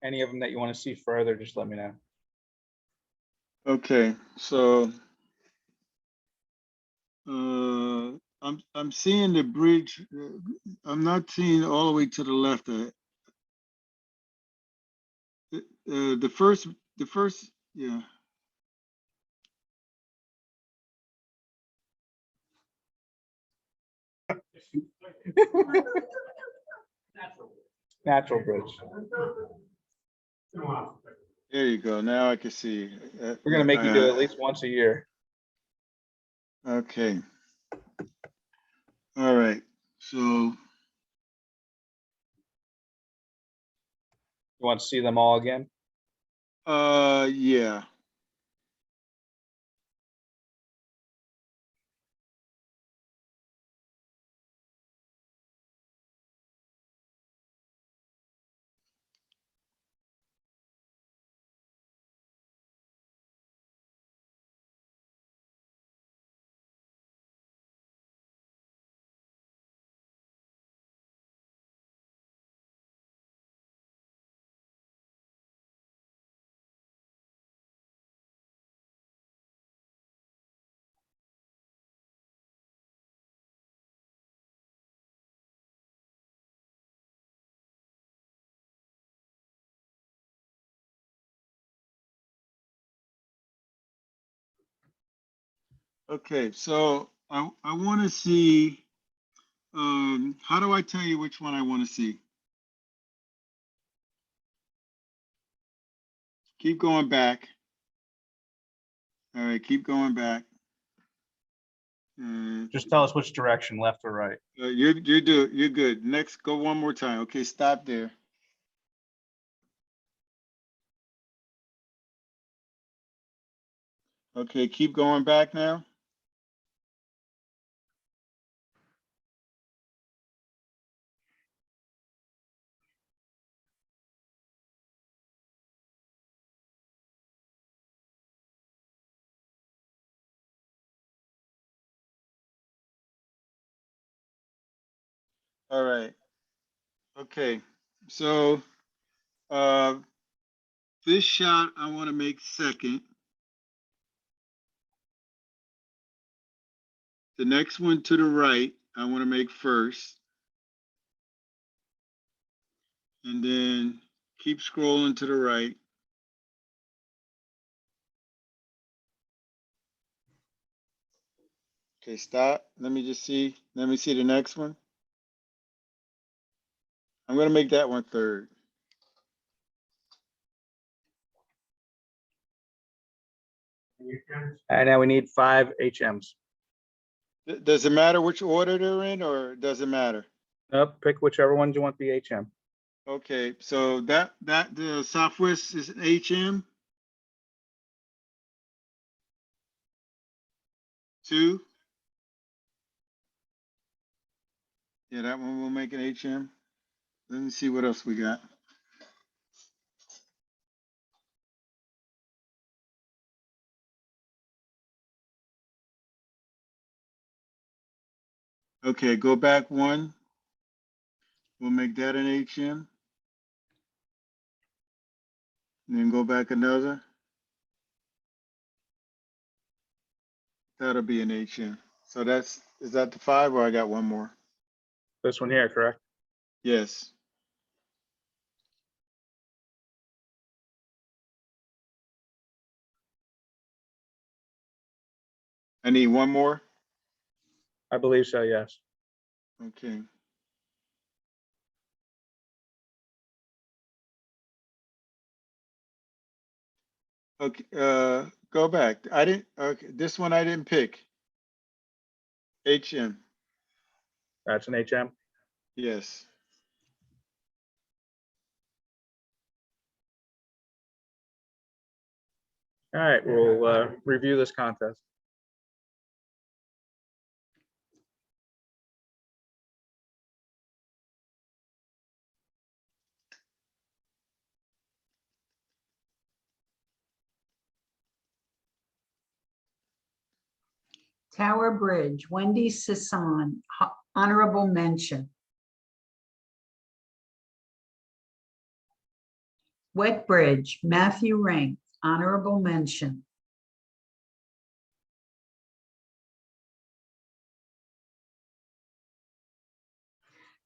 Any of them that you want to see further, just let me know. Okay, so I'm seeing the bridge. I'm not seeing all the way to the left. The first, yeah. Natural bridge. There you go. Now I can see. We're gonna make you do it at least once a year. Okay. All right. So You want to see them all again? yeah. Okay, so I want to see, how do I tell you which one I want to see? Keep going back. All right, keep going back. Just tell us which direction, left or right. You're good. Next, go one more time. Okay, stop there. Okay, keep going back now. All right. Okay. So this shot I want to make second. The next one to the right, I want to make first. And then keep scrolling to the right. Okay, stop. Let me just see. Let me see the next one. I'm going to make that one third. And now we need 5 HMs. Does it matter which order they're in, or does it matter? Nope, pick whichever ones you want the HM. Okay, so that the Southwest is an HM. 2. Yeah, that one will make an HM. Let me see what else we got. Okay, go back 1. We'll make that an HM. And then go back another. That'll be an HM. So is that the 5, or I got one more? This one here, correct? Yes. I need one more. I believe so, yes. Okay. Okay, go back. Okay, this one I didn't pick. HM. That's an HM. Yes. All right, we'll review this contest. Tower Bridge, Wendy Sisson, honorable mention. Wet Bridge, Matthew Rink, honorable mention.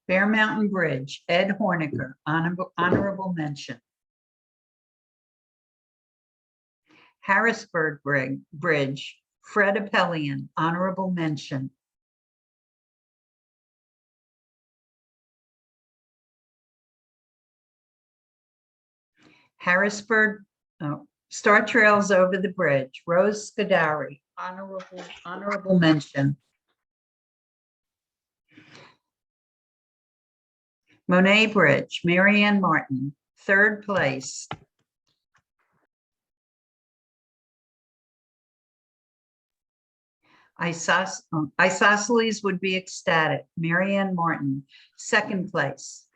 Bear Mountain Bridge, Ed Horniker, honorable mention. Harrisburg Bridge, Fred Appelian, honorable mention. Harrisburg, Star Trails Over the Bridge, Rose Scudari, honorable mention. Monet Bridge, Marianne Martin, third place. Isosceles would be ecstatic, Marianne Martin, second place.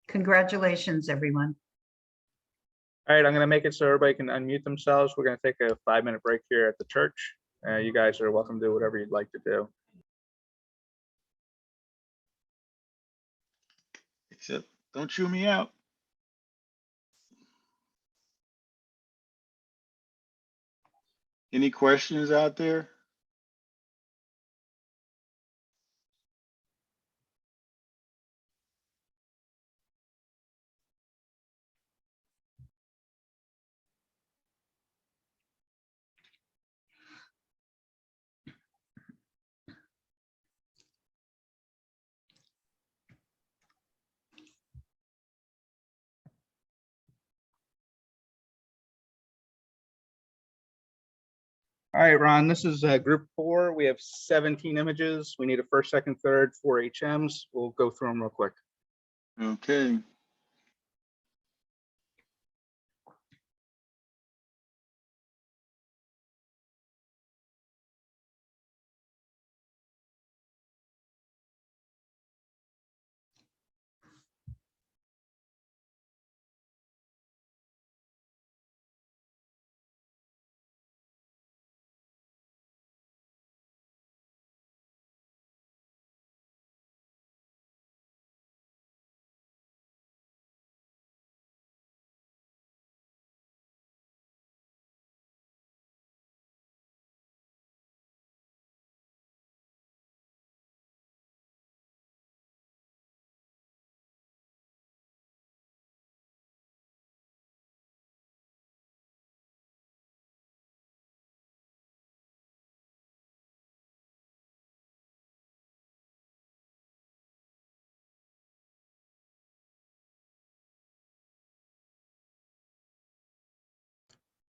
Congratulations, everyone. All right, I'm going to make it so everybody can unmute themselves. We're going to take a 5-minute break here at the church. You guys are welcome to do whatever you'd like to do. Except don't chew me out. Any questions out there? All right, Ron, this is group 4. We have 17 images. We need a first, second, third, 4 HMs. We'll go through them real quick. Okay.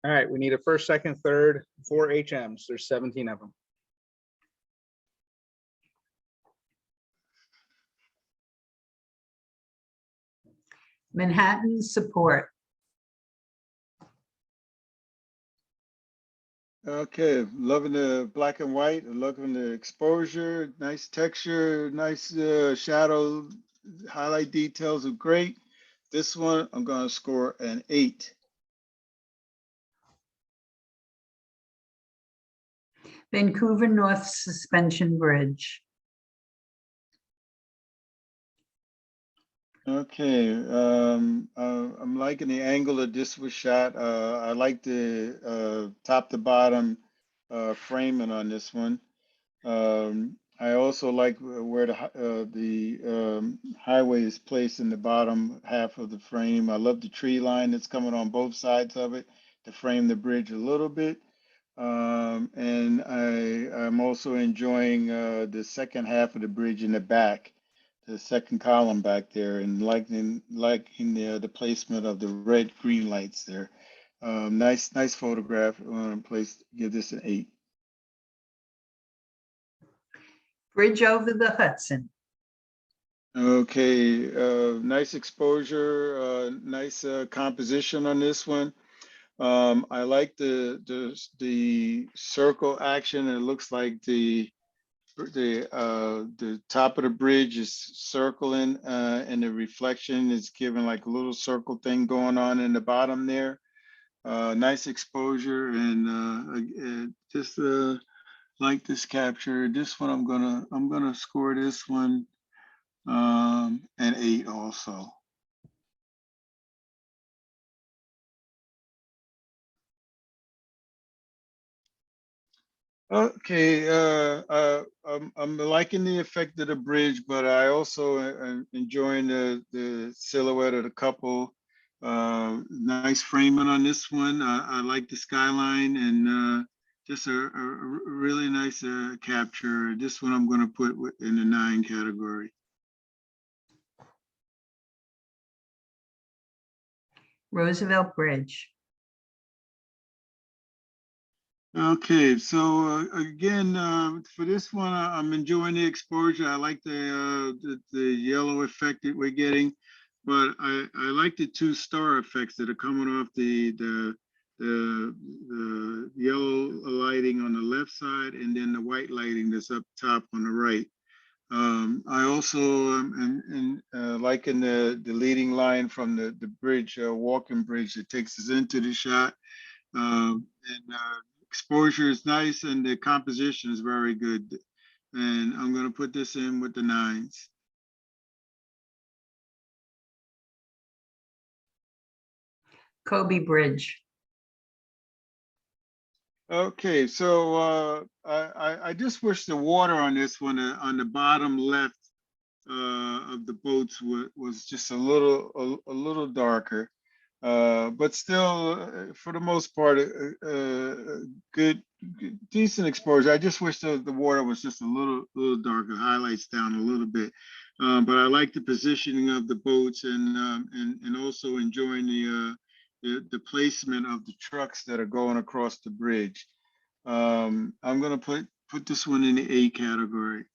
All right, we need a first, second, third, 4 HMs. There's 17 of them. Manhattan support. Okay, loving the black and white, loving the exposure, nice texture, nice shadow, highlight details are great. This one, I'm gonna score an 8. Vancouver North Suspension Bridge. Okay, I'm liking the angle that this was shot. I like the top to bottom framing on this one. I also like where the highway is placed in the bottom half of the frame. I love the tree line that's coming on both sides of it to frame the bridge a little bit. And I'm also enjoying the second half of the bridge in the back, the second column back there, and liking the placement of the red green lights there. Nice photograph. Place, give this an 8. Bridge over the Hudson. Okay, nice exposure, nice composition on this one. I like the circle action. It looks like the top of the bridge is circling, and the reflection is giving like a little circle thing going on in the bottom there. Nice exposure, and just like this capture. This one I'm gonna score this one an 8 also. Okay, I'm liking the effect of the bridge, but I also am enjoying the silhouette of the couple. Nice framing on this one. I like the skyline, and just a really nice capture. This one I'm going to put in the 9 category. Roosevelt Bridge. Okay, so again, for this one, I'm enjoying the exposure. I like the yellow effect that we're getting, but I like the 2 star effects that are coming off the yellow lighting on the left side, and then the white lighting that's up top on the right. I also am liking the leading line from the bridge, walking bridge that takes us into the shot. Exposure is nice, and the composition is very good. And I'm going to put this in with the 9s. Kobe Bridge. Okay, so I just wish the water on this one on the bottom left of the boats was just a little darker. But still, for the most part, good, decent exposure. I just wish the water was just a little darker, highlights down a little bit. But I like the positioning of the boats, and also enjoying the placement of the trucks that are going across the bridge. I'm gonna put this one in the A category.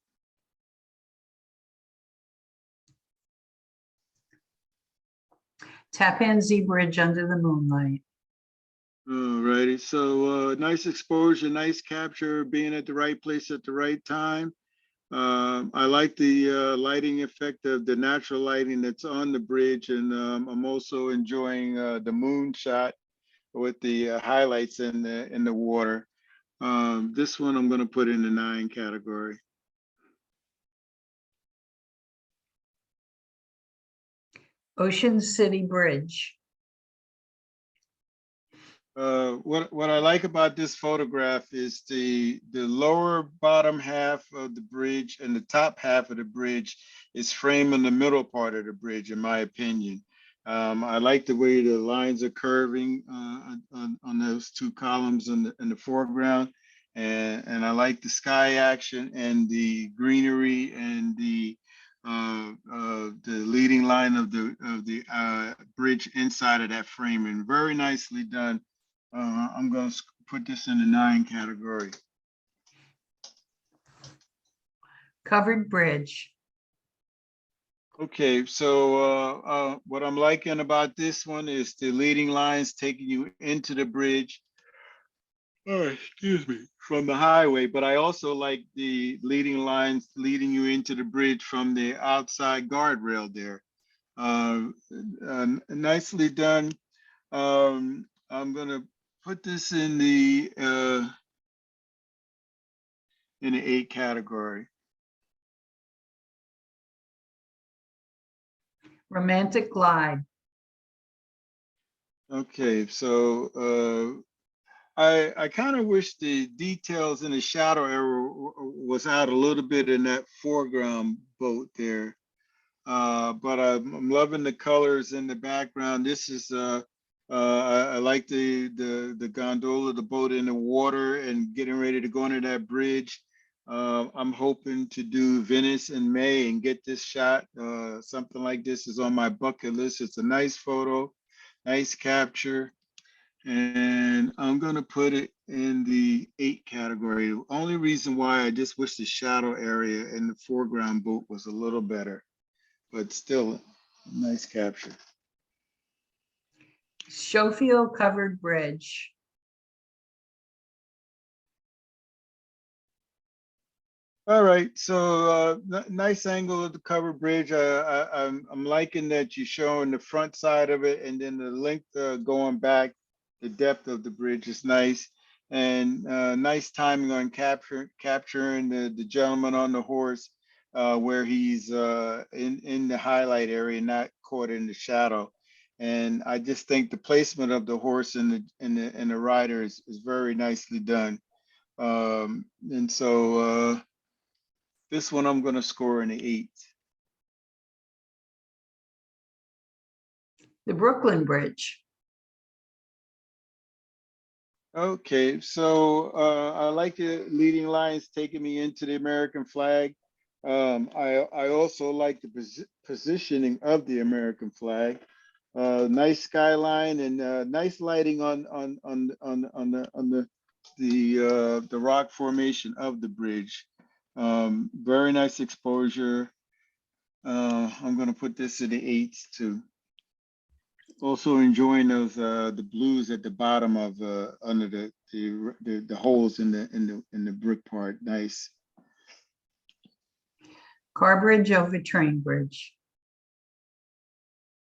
Tappan Zee Bridge under the moonlight. Alrighty, so nice exposure, nice capture, being at the right place at the right time. I like the lighting effect of the natural lighting that's on the bridge, and I'm also enjoying the moon shot with the highlights in the water. This one I'm going to put in the 9 category. Ocean City Bridge. What I like about this photograph is the lower bottom half of the bridge and the top half of the bridge is framing the middle part of the bridge, in my opinion. I like the way the lines are curving on those 2 columns in the foreground, and I like the sky action and the greenery and the leading line of the bridge inside of that framing. Very nicely done. I'm going to put this in the 9 category. Covered bridge. Okay, so what I'm liking about this one is the leading lines taking you into the bridge. Oh, excuse me, from the highway, but I also like the leading lines leading you into the bridge from the outside guardrail there. Nicely done. I'm gonna put this in the 8 category. Romantic glide. Okay, so I kind of wish the details in the shadow area was out a little bit in that foreground boat there. But I'm loving the colors in the background. This is I like the gondola, the boat in the water and getting ready to go under that bridge. I'm hoping to do Venice in May and get this shot. Something like this is on my bucket list. It's a nice photo, nice capture. And I'm gonna put it in the 8 category. The only reason why I just wish the shadow area in the foreground boat was a little better, but still a nice capture. Schofield Covered Bridge. All right, so nice angle of the covered bridge. I'm liking that you're showing the front side of it, and then the length going back. The depth of the bridge is nice, and nice timing on capturing the gentleman on the horse, where he's in the highlight area, not caught in the shadow. And I just think the placement of the horse and the rider is very nicely done. And so this one I'm going to score an 8. The Brooklyn Bridge. Okay, so I like the leading lines taking me into the American flag. I also like the positioning of the American flag. Nice skyline and nice lighting on the rock formation of the bridge. Very nice exposure. I'm going to put this in the 8s too. Also enjoying those the blues at the bottom of under the holes in the brick part. Nice. Car bridge over train bridge.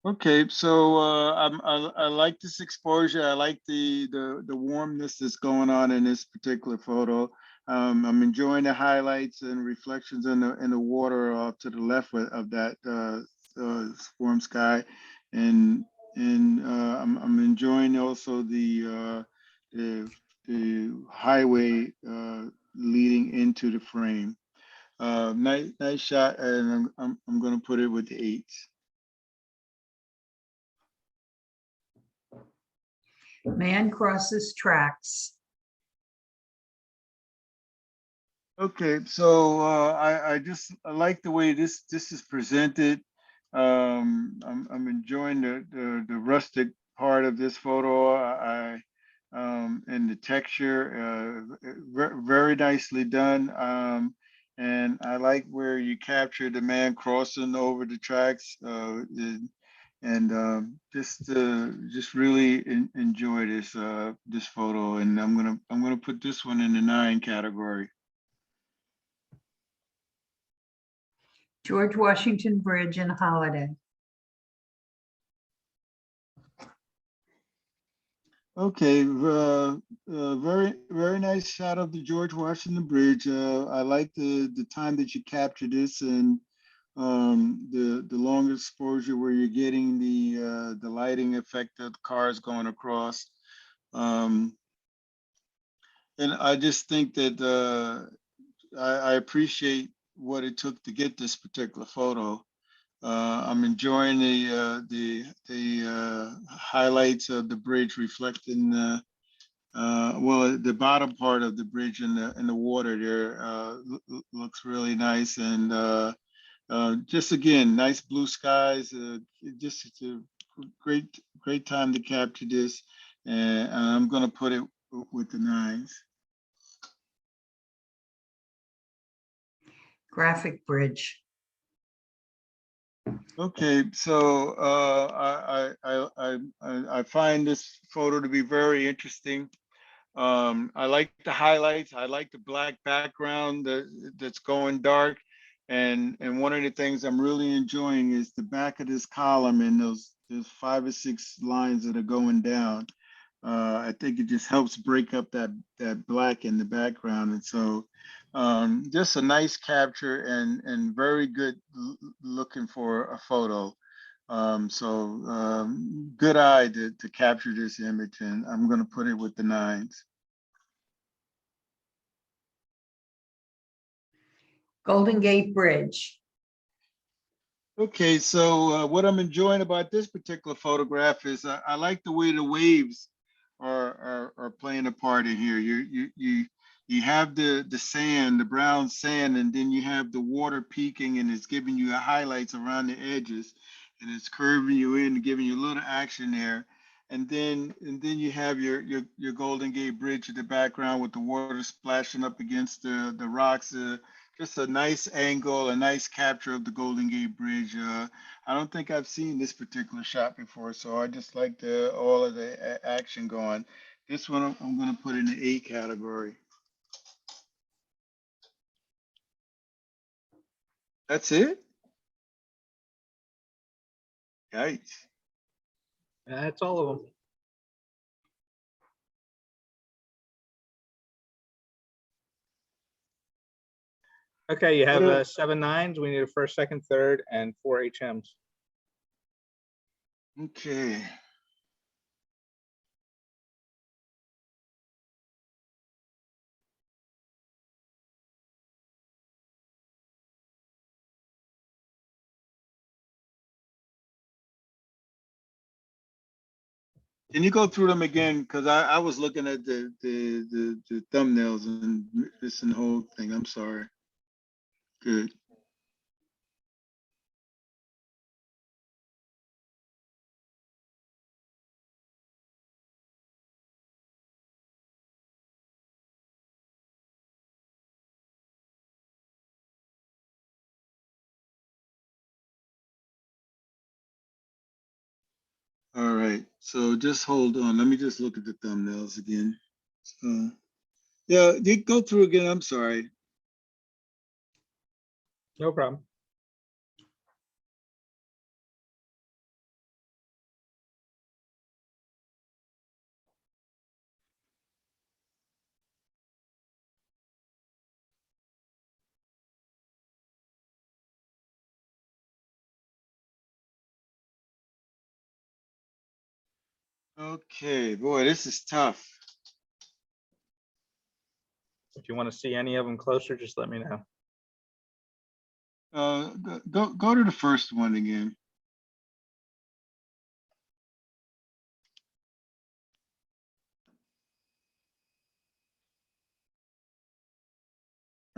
Okay, so I like this exposure. I like the warmness that's going on in this particular photo. I'm enjoying the highlights and reflections in the water off to the left of that warm sky, and I'm enjoying also the highway leading into the frame. Nice shot, and I'm going to put it with the 8s. Man crosses tracks. Okay, so I like the way this is presented. I'm enjoying the rustic part of this photo. and the texture, very nicely done. And I like where you capture the man crossing over the tracks, and just really enjoy this photo. And I'm gonna put this one in the 9 category. George Washington Bridge and Holiday. Okay, very nice shot of the George Washington Bridge. I like the time that you captured this, and the long exposure where you're getting the lighting effect of the cars going across. And I just think that I appreciate what it took to get this particular photo. I'm enjoying the highlights of the bridge reflecting well, the bottom part of the bridge in the water there looks really nice, and just again, nice blue skies. Just it's a great time to capture this, and I'm going to put it with the 9s. Graphic Bridge. Okay, so I find this photo to be very interesting. I like the highlights. I like the black background that's going dark, and one of the things I'm really enjoying is the back of this column and those 5 or 6 lines that are going down. I think it just helps break up that black in the background, and so just a nice capture and very good looking for a photo. Good eye to capture this image, and I'm going to put it with the 9s. Golden Gate Bridge. Okay, so what I'm enjoying about this particular photograph is I like the way the waves are playing a part in here. You have the sand, the brown sand, and then you have the water peaking, and it's giving you highlights around the edges, and it's curving you in, giving you a little action there. And then you have your Golden Gate Bridge in the background with the water splashing up against the rocks. Just a nice angle, a nice capture of the Golden Gate Bridge. I don't think I've seen this particular shot before, so I just like all of the action going. This one I'm going to put in the 8 category. That's it? Yikes. That's all of them. Okay, you have What 7 9s. We need a first, second, third, and 4 HMs. Okay. Can you go through them again? Because I was looking at the thumbnails and missing the whole thing. I'm sorry. Good. All right. So just hold on. Let me just look at the thumbnails again. So yeah, you go through again. I'm sorry. No problem. Okay, boy, this is tough. If you want to see any of them closer, just let me know. Go to the first one again.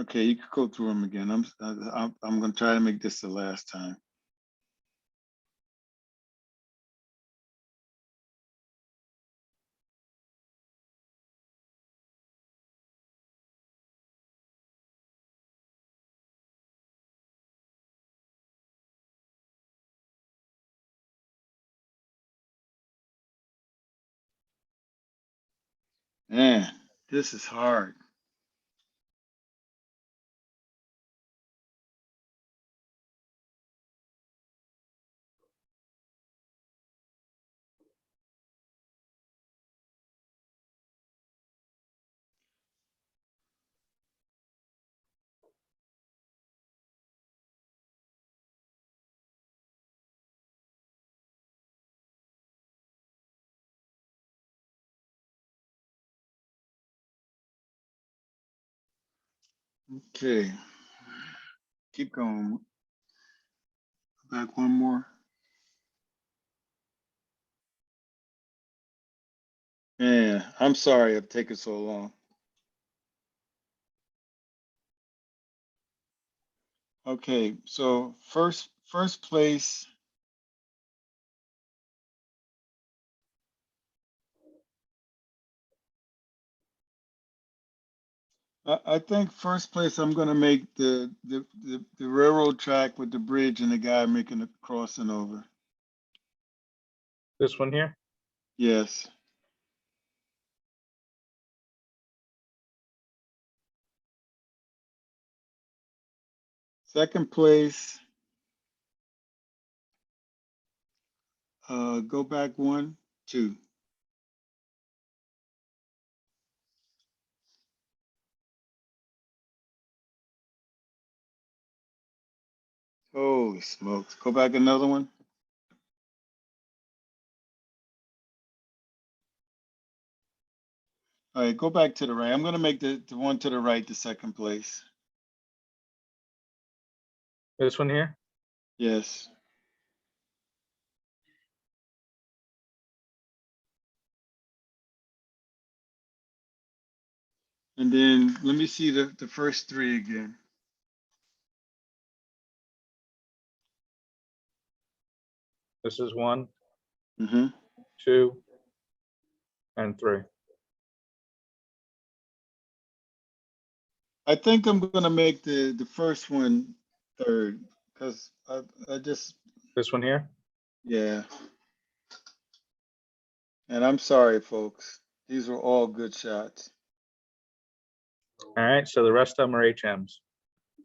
Okay, you can go through them again. I'm gonna try to make this the last time. Man, this is hard. Okay, keep going. Back one more. Yeah, I'm sorry I've taken so long. Okay, so first place. I think first place I'm gonna make the railroad track with the bridge and the guy making the crossing over. This one here? Yes. Second place, go back 1, 2. Holy smokes. Go back another one. All right, go back to the right. I'm gonna make the one to the right the second place. This one here? Yes. And then let me see the first 3 again. This is 1, Mm-hmm. 2, and 3. I think I'm gonna make the first one third because I just, This one here? yeah. And I'm sorry, folks. These were all good shots. All right, so the rest of them are HMs.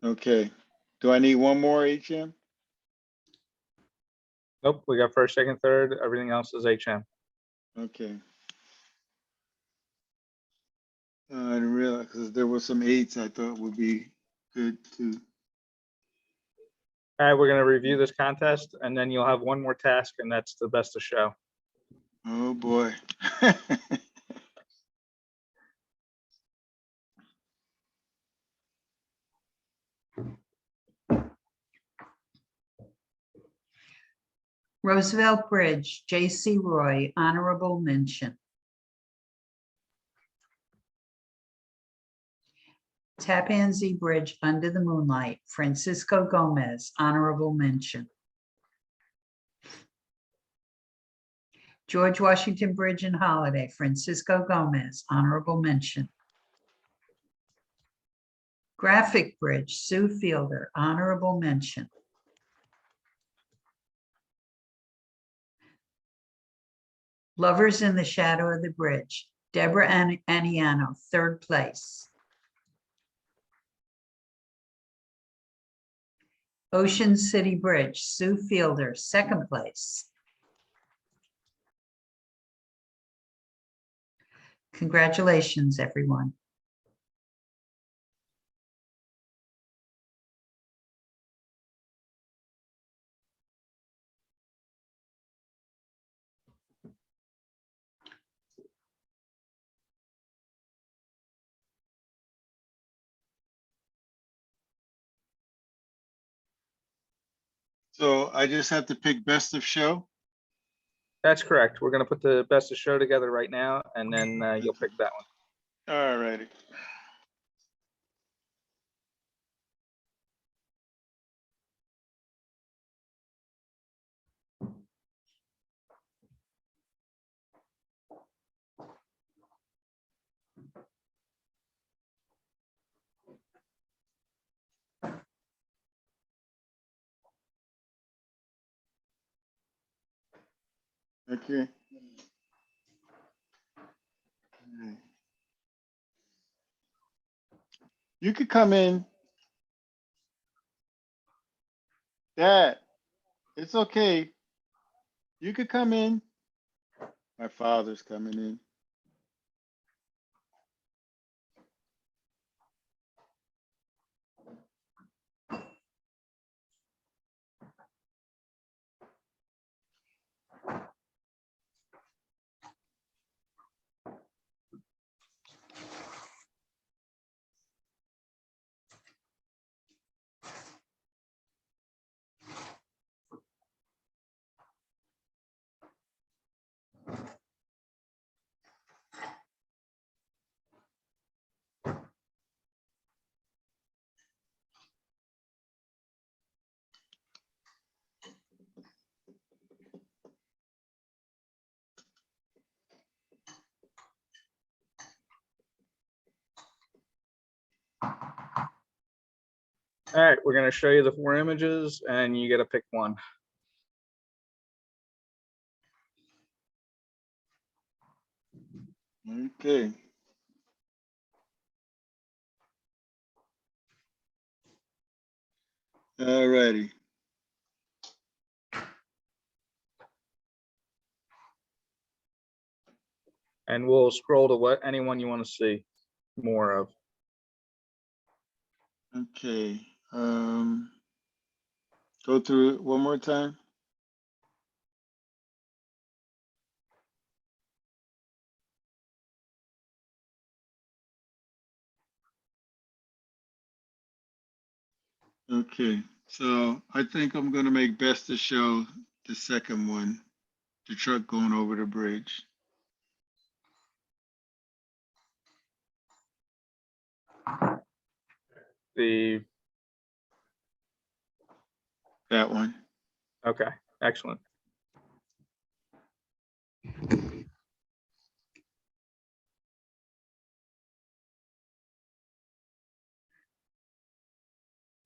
Okay. Do I need one more HM? Nope, we got first, second, third. Everything else is HM. Okay. I didn't realize because there were some 8s I thought would be good too. All right, we're gonna review this contest and then you'll have one more task and that's the best of show. Oh boy. Roosevelt Bridge, J.C. Roy, honorable mention. Tappan Zee Bridge under the moonlight, Francisco Gomez, honorable mention. George Washington Bridge and Holiday, Francisco Gomez, honorable mention. Graphic Bridge, Sue Fielder, honorable mention. Lovers in the Shadow of the Bridge, Deborah Aniano, third place. Ocean City Bridge, Sue Fielder, second place. Congratulations, everyone. So I just have to pick best of show. That's correct. We're gonna put the best of show together right now and then you'll pick that one. All righty. Okay. All right. You could come in. Dad, it's okay. You could come in. My father's coming in. All right, we're gonna show you the 4 images and you get to pick one. Okay. All righty. And we'll scroll to what anyone you want to see more of. Okay. Go through it one more time. Okay, so I think I'm gonna make best to show the second one, the truck going over the bridge. That one. Okay, excellent.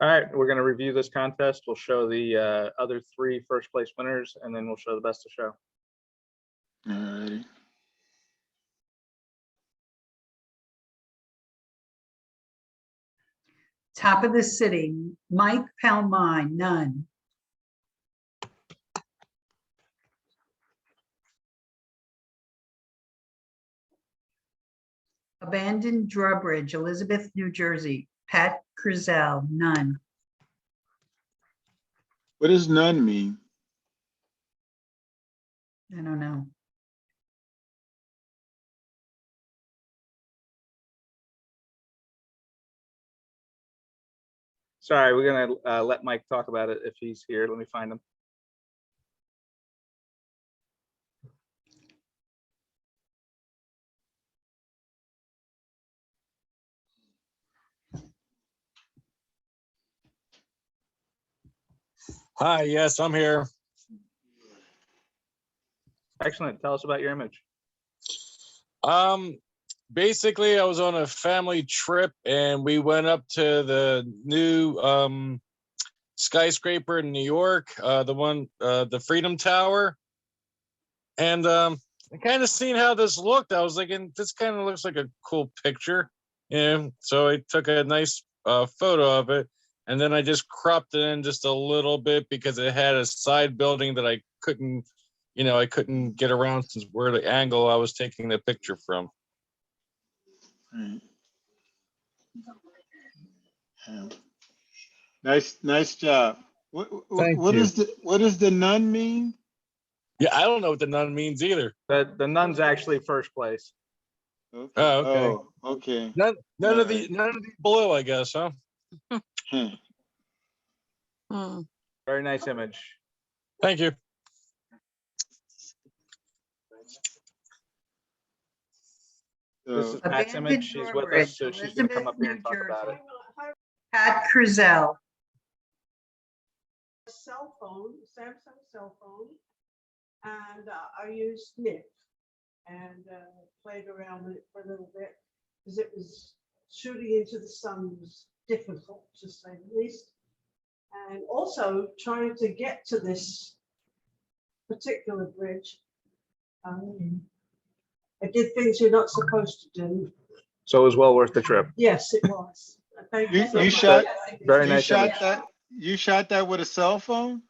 All right, we're going to review this contest. We'll show the other 3 first place winners, and then we'll show the best of show. All righty. Top of the city, Mike Palmyra, none. Abandoned drawbridge, Elizabeth, New Jersey, Pat Crizel, none. What does none mean? I don't know. Sorry, we're going to let Mike talk about it if he's here. Let me find him. Hi, yes, I'm here. Excellent. Tell us about your image. Basically, I was on a family trip and we went up to the new skyscraper in New York, the Freedom Tower. And I kind of seen how this looked. I was thinking, this kind of looks like a cool picture. And so I took a nice photo of it. And then I just cropped it in just a little bit because it had a side building that I couldn't get around since where the angle I was taking the picture from. Right. Nice job. Thank What you. does the none mean? Yeah, I don't know what the nun means either. The nun's actually first place. Okay. Oh, okay. Oh, okay. None All of the below, I guess, huh? Very nice image. Thank you. This is So, Pat's Abandoned image. She's with us, so she's going to come up here and talk about it. Pat Crizel, Cell phone, Samsung cell phone, and I used Nip and played around with it for a little bit because it was shooting into the sun was difficult, to say the least. And also trying to get to this particular bridge. I did things you're not supposed to do. So it was well worth the trip. Yes, it was. Thank you so You much. shot, Very you nice shot image. that, you shot that with a cell phone?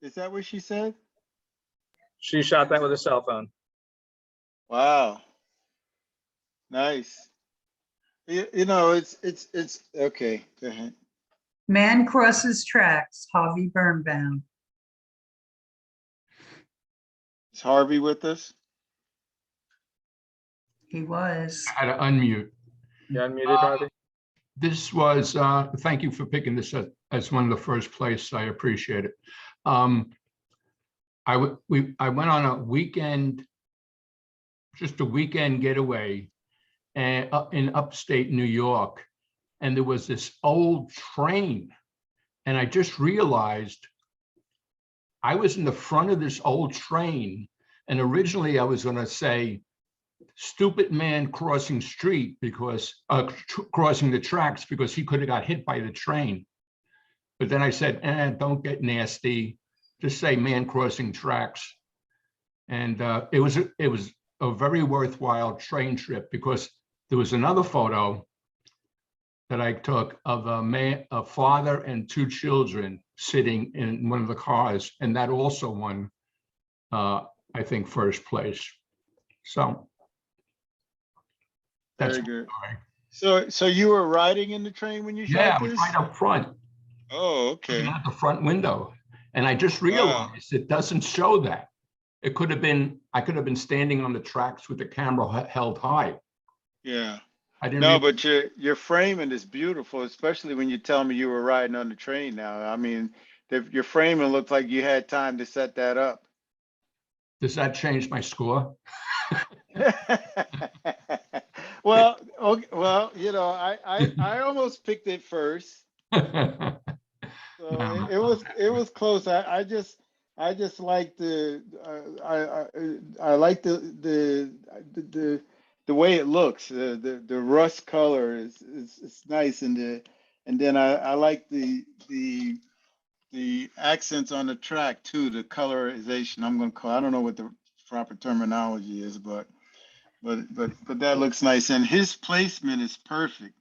Is that what she said? She shot that with a cell phone. Wow. Nice. You know, it's, okay, go ahead. Man crosses tracks, Harvey Birnbaum. Is Harvey with us? He was. I had to unmute. You unmuted, Harvey? This was, thank you for picking this as one of the first place. I appreciate it. I went on a weekend, just a weekend getaway and in upstate New York, and there was this old train, and I just realized I was in the front of this old train, and originally I was going to say stupid man crossing street because crossing the tracks because he could have got hit by the train. But then I said, don't get nasty. Just say man crossing tracks. And it was a very worthwhile train trip because there was another photo that I took of a father and two children sitting in one of the cars, and that also won, I think, first place. So that's Very good. So you were riding in the train when you yeah, shot I was this? right up front. Oh, okay. At the front window, and I just Wow. realized it doesn't show that. It could have been, I could have been standing on the tracks with the camera held high. Yeah. I didn't. No, but your framing is beautiful, especially when you tell me you were riding on the train now. I mean, your framing looked like you had time to set that up. Does that change my score? Well, okay, well, you know, I almost picked it first. So it was close. I just like I like the way it looks. The rust color is nice, and then I like the accents on the track too. The colorization. I'm gonna call. I don't know what the proper terminology is, but that looks nice, and his placement is perfect.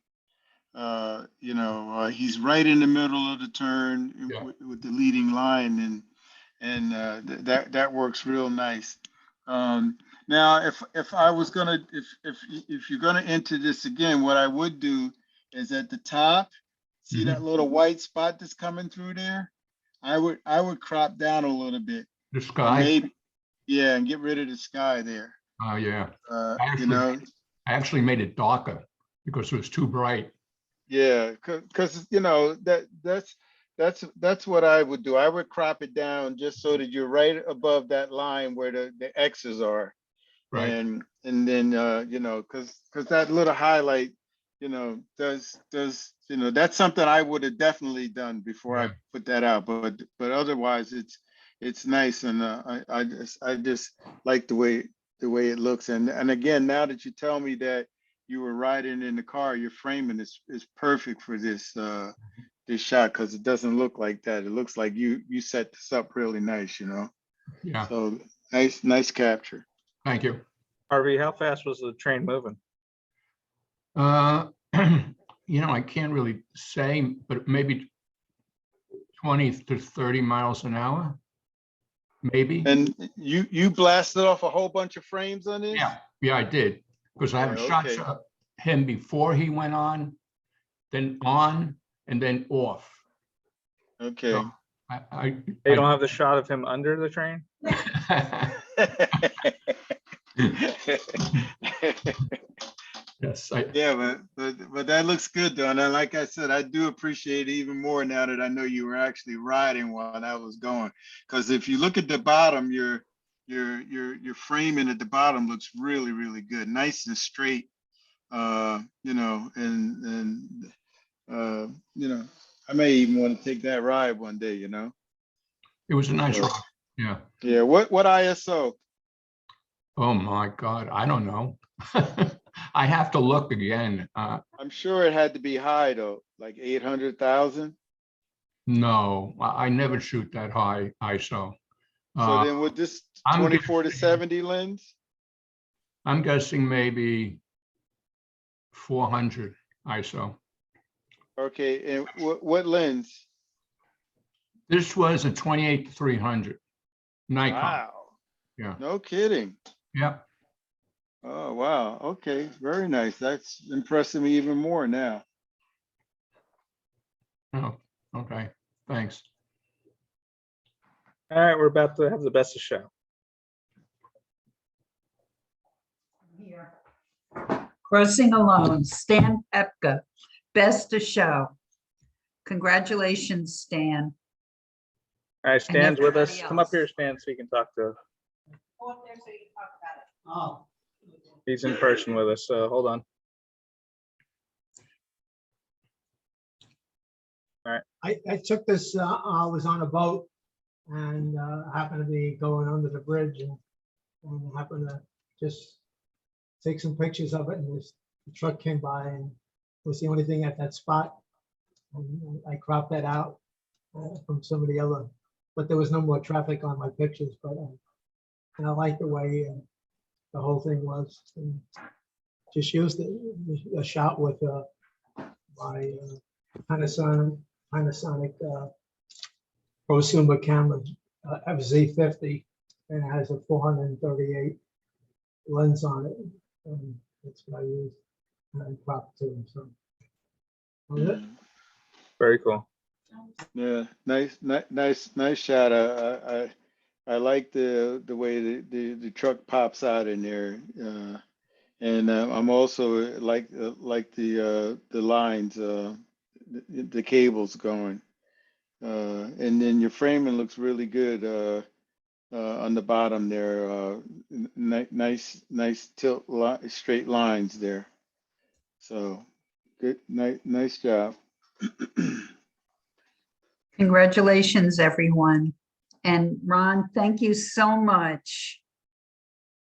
You know, he's right in the middle of the turn Yeah. with the leading line, and that works real nice. Now, if I was gonna, if you're gonna enter this again, what I would do is at the top, see that little white spot that's coming through there? I would crop down a little bit. The And sky. maybe, yeah, and get rid of the sky there. Oh yeah. You know, I actually made it darker because it was too bright. yeah, because you know that's what I would do. I would crop it down just so that you're right above that line where the X's are, Right. and then you know, because that little highlight, you know, does you know, that's something I would have definitely done before Yeah. I put that out. But otherwise, it's nice, and I just like the way it looks. And again, now that you tell me that you were riding in the car, your framing is perfect for this this shot, because it doesn't look like that. It looks like you set this up really nice, you know. Yeah. So nice capture. Thank you. Harvey, how fast was the train moving? You know, I can't really say, but maybe 20 to 30 miles an hour, maybe. And you blasted off a whole bunch of frames on this? Yeah, I did, because I have Yeah, shot okay. him before he went on, then on, and then off. Okay. So They don't have the shot of him under the train? Yes, Yeah, but that looks good though. And then, like I said, I do appreciate it even more now that I know you were actually riding while that was going. Because if you look at the bottom, your framing at the bottom looks really, really good, nice and straight. You know, and you know, I may even want to take that ride one day, you know. it was a nice So, ride. Yeah. yeah, what ISO? Oh my God, I don't know. I have to look again. I'm sure it had to be high though, like 800,000. No, I never shoot that high ISO. So then with this I'm 24 to guessing- 70 lens? I'm guessing maybe 400 ISO. Okay, and what lens? This was a 28-300 Nikon. Wow. Yeah. No kidding. Yep. Oh, wow. Okay, very nice. That's impressing me even more now. Oh, okay. Thanks. All right, we're about to have the best of show. Here. Crossing Alone, Stan Pepka, best of show. Congratulations, Stan. All right, Stan's with us. everybody Come up else. here, Stan, so you can talk to, Go up there so you can talk about it. Oh. he's in person with us, so hold on. I took this, I was on a boat and happened to be going under the bridge and happened to just take some pictures of it, and the truck came by and it was the only thing at that spot. And I cropped that out from some of the other, but there was no more traffic on my pictures, but and I like the way the whole thing was. And just used a shot with my Panasonic prosumer camera, FZ50, and it has a 438 lens on it, and that's what I use and crop to. So that's it. Very cool. Yeah, nice shot. I like the way the truck pops out in there, and I'm also like the lines, the cables going, and then your framing looks really good on the bottom there. Nice tilt straight lines there. So good, nice job. Congratulations, everyone. And Ron, thank you so much.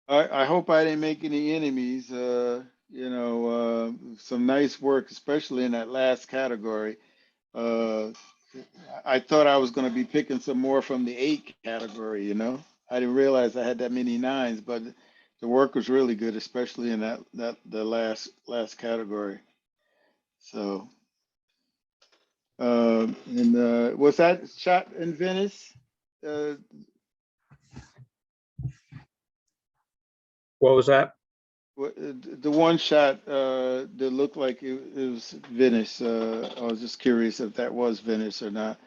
I hope I didn't make any enemies. Some nice work, especially in that last category. I thought I was going to be picking some more from the 8 category, you know. I didn't realize I had that many 9s, but the work was really good, especially in the last category. So, was that shot in Venice? What was that? The one shot that looked like it was Venice. I was just curious if that was Venice or not,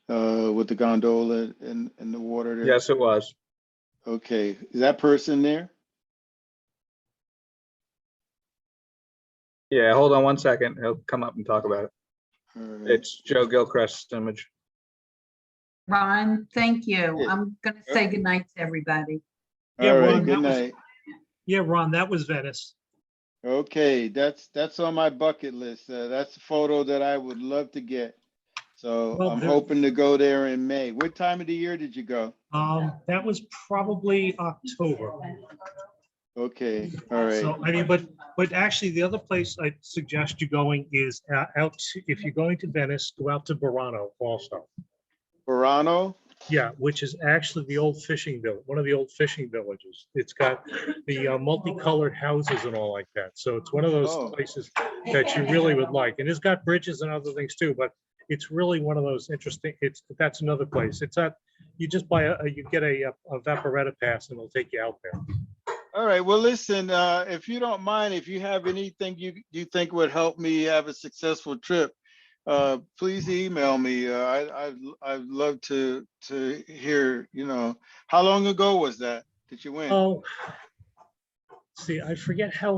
with the gondola and the water there. Yes, it was. Okay, is that person there? Yeah, hold on one second. He'll come up and talk about it. All right. It's Joe Gilchrist's image. Ron, thank you. Yeah. I'm going to say goodnight to everybody. Yeah, All right, Ron, good that was- night. Yeah, Ron, that was Venice. Okay, that's on my bucket list. That's a photo that I would love to get. So Well, I'm the- hoping to go there in May. What time of the year did you go? That was probably October. Okay, all right. So, I mean, but actually the other place I suggest you going is if you're going to Venice, go out to Burano also. Verano? Yeah, which is actually the old fishing village, one of the old fishing villages. It's got the multicolored houses and all like that. So it's one of those Oh. places that you really would like. And it's got bridges and other things too, but it's really one of those interesting, that's another place. It's at, you just buy you get a Vaporetta pass and it'll take you out there. All right, well, listen, if you don't mind, if you have anything you think would help me have a successful trip, please email me. I'd love to hear, how long ago was that you went? Oh, see, I forget how